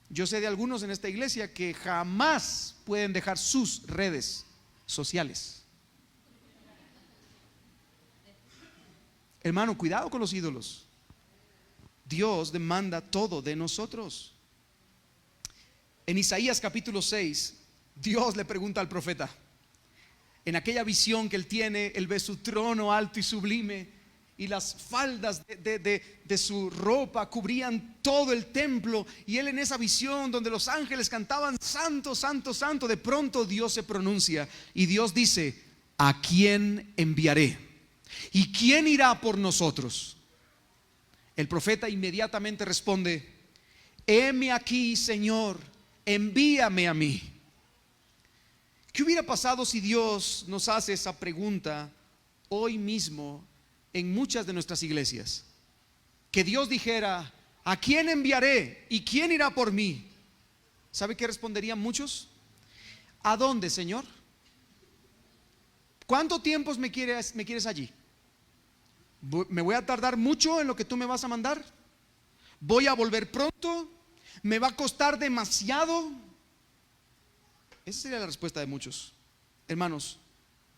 Yo sé de algunos en esta iglesia que jamás pueden dejar sus redes sociales. Hermano, cuidado con los ídolos. Dios demanda todo de nosotros. En Isaías capítulo 6, Dios le pregunta al profeta, en aquella visión que él tiene, él ve su trono alto y sublime, y las faldas de su ropa cubrían todo el templo, y él en esa visión donde los ángeles cantaban santo, santo, santo, de pronto Dios se pronuncia y Dios dice: ¿a quién enviaré? ¿Y quién irá por nosotros? El profeta inmediatamente responde: heme aquí, Señor, envíame a mí. ¿Qué hubiera pasado si Dios nos hace esa pregunta hoy mismo en muchas de nuestras iglesias? Que Dios dijera: ¿a quién enviaré? ¿Y quién irá por mí? ¿Sabe qué responderían muchos? ¿A dónde, Señor? ¿Cuánto tiempo me quieres allí? ¿Me voy a tardar mucho en lo que tú me vas a mandar? ¿Voy a volver pronto? ¿Me va a costar demasiado? Esa sería la respuesta de muchos. Hermanos,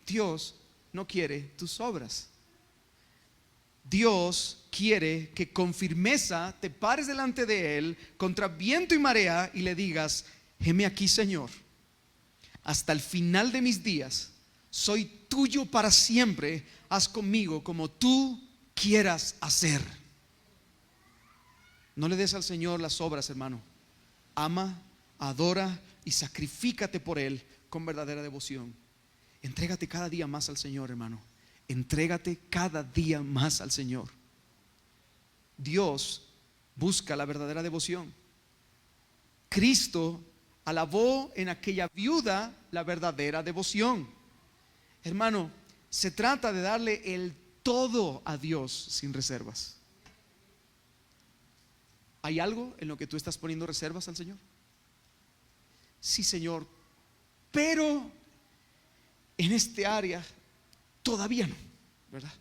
Dios no quiere tus obras. Dios quiere que con firmeza te pares delante de Él contra viento y marea y le digas: heme aquí, Señor, hasta el final de mis días soy tuyo para siempre, haz conmigo como tú quieras hacer. No le des al Señor las obras, hermano. Ama, adora y sacrifícate por Él con verdadera devoción. Entrégate cada día más al Señor, hermano. Entrégate cada día más al Señor. Dios busca la verdadera devoción. Cristo alabó en aquella viuda la verdadera devoción. Hermano, se trata de darle el todo a Dios sin reservas. ¿Hay algo en lo que tú estás poniendo reservas al Señor? Sí, Señor, pero en este área todavía no, ¿verdad?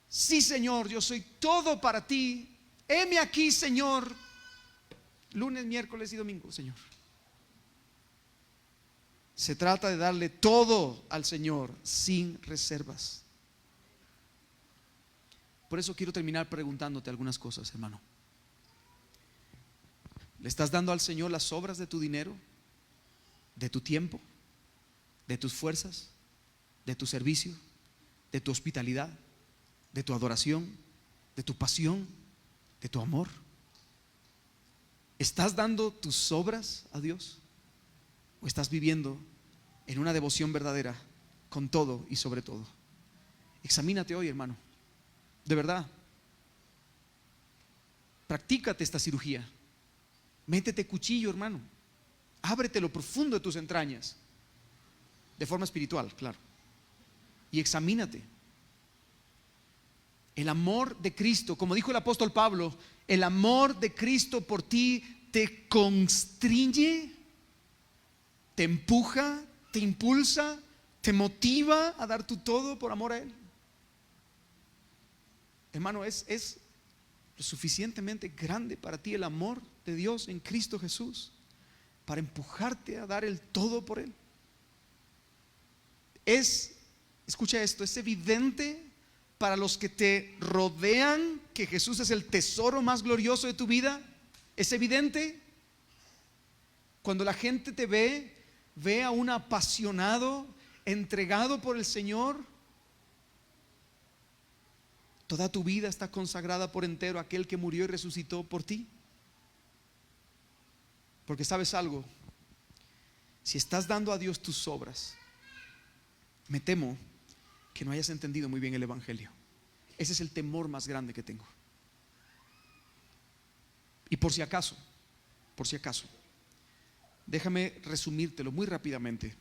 Sí, Señor, yo soy todo para ti. Heme aquí, Señor, lunes, miércoles y domingo, Señor. Se trata de darle todo al Señor sin reservas. Por eso quiero terminar preguntándote algunas cosas, hermano. ¿Le estás dando al Señor las obras de tu dinero, de tu tiempo, de tus fuerzas, de tu servicio, de tu hospitalidad, de tu adoración, de tu pasión, de tu amor? ¿Estás dando tus obras a Dios? ¿O estás viviendo en una devoción verdadera con todo y sobre todo? Examínate hoy, hermano. De verdad. Practícate esta cirugía. Métete cuchillo, hermano. Ábrete lo profundo de tus entrañas. De forma espiritual, claro. Y examínate. El amor de Cristo, como dijo el apóstol Pablo, el amor de Cristo por ti te constriñe, te empuja, te impulsa, te motiva a dar tu todo por amor a Él. Hermano, es lo suficientemente grande para ti el amor de Dios en Cristo Jesús para empujarte a dar el todo por Él. Escucha esto, es evidente para los que te rodean que Jesús es el tesoro más glorioso de tu vida. Es evidente cuando la gente te ve a un apasionado, entregado por el Señor. Toda tu vida está consagrada por entero a aquel que murió y resucitó por ti. Porque sabes algo, si estás dando a Dios tus obras, me temo que no hayas entendido muy bien el Evangelio. Ese es el temor más grande que tengo. Y por si acaso, déjame resumírtelo muy rápidamente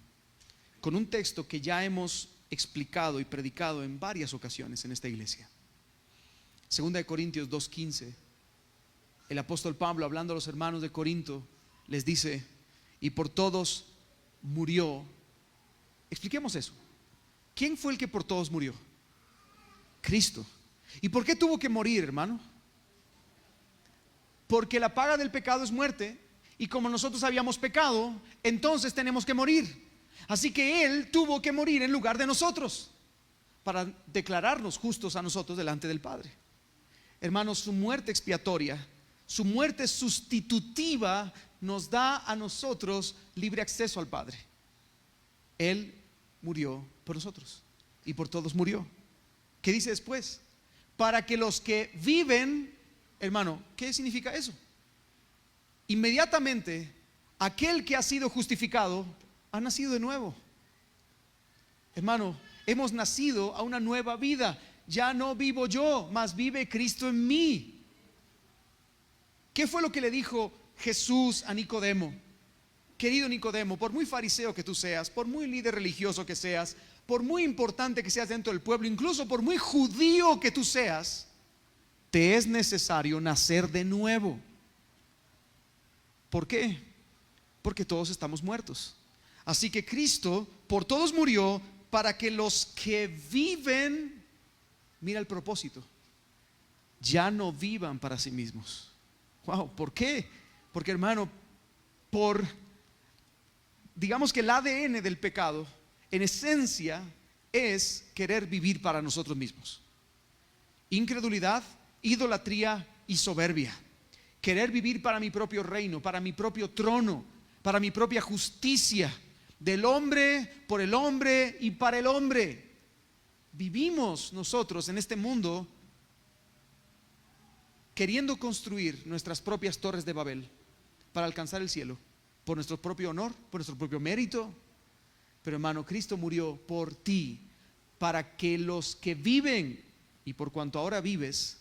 con un texto que ya hemos explicado y predicado en varias ocasiones en esta iglesia. Segunda de Corintios 2:15. El apóstol Pablo, hablando a los hermanos de Corinto, les dice: y por todos murió. Expliquemos eso. ¿Quién fue el que por todos murió? Cristo. ¿Y por qué tuvo que morir, hermano? Porque la paga del pecado es muerte, y como nosotros habíamos pecado, entonces tenemos que morir. Así que Él tuvo que morir en lugar de nosotros, para declararnos justos a nosotros delante del Padre. Hermanos, su muerte expiatoria, su muerte sustitutiva, nos da a nosotros libre acceso al Padre. Él murió por nosotros y por todos murió. ¿Qué dice después? Para que los que viven, hermano, ¿qué significa eso? Inmediatamente aquel que ha sido justificado ha nacido de nuevo. Hermano, hemos nacido a una nueva vida. Ya no vivo yo, mas vive Cristo en mí. ¿Qué fue lo que le dijo Jesús a Nicodemo? Querido Nicodemo, por muy fariseo que tú seas, por muy líder religioso que seas, por muy importante que seas dentro del pueblo, incluso por muy judío que tú seas, te es necesario nacer de nuevo. ¿Por qué? Porque todos estamos muertos. Así que Cristo por todos murió, para que los que viven, mira el propósito, ya no vivan para sí mismos. Wow, ¿por qué? Porque, hermano, digamos que el ADN del pecado, en esencia, es querer vivir para nosotros mismos. Incredulidad, idolatría y soberbia. Querer vivir para mi propio reino, para mi propio trono, para mi propia justicia, del hombre, por el hombre y para el hombre. Vivimos nosotros en este mundo queriendo construir nuestras propias torres de Babel para alcanzar el cielo, por nuestro propio honor, por nuestro propio mérito. Pero, hermano, Cristo murió por ti, para que los que viven, y por cuanto ahora vives,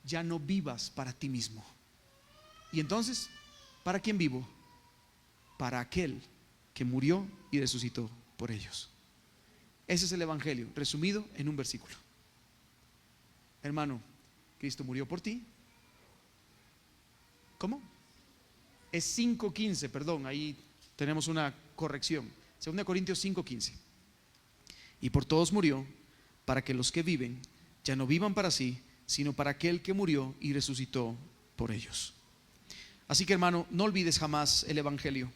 ya no vivas para ti mismo. Y entonces, ¿para quién vivo? Para aquel que murió y resucitó por ellos. Ese es el Evangelio, resumido en un versículo. Hermano, Cristo murió por ti. ¿Cómo? Es 5:15, perdón, ahí tenemos una corrección. 2 Corintios 5:15. Y por todos murió, para que los que viven ya no vivan para sí, sino para aquel que murió y resucitó por ellos. Así que, hermano, no olvides jamás el Evangelio,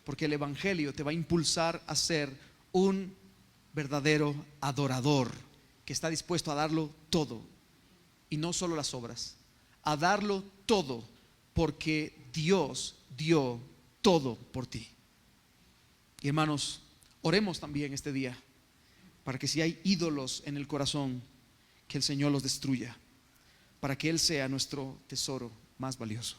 porque el Evangelio te va a impulsar a ser un verdadero adorador que está dispuesto a darlo todo, y no solo las obras, a darlo todo, porque Dios dio todo por ti. Y, hermanos, oremos también este día para que si hay ídolos en el corazón, que el Señor los destruya, para que Él sea nuestro tesoro más valioso.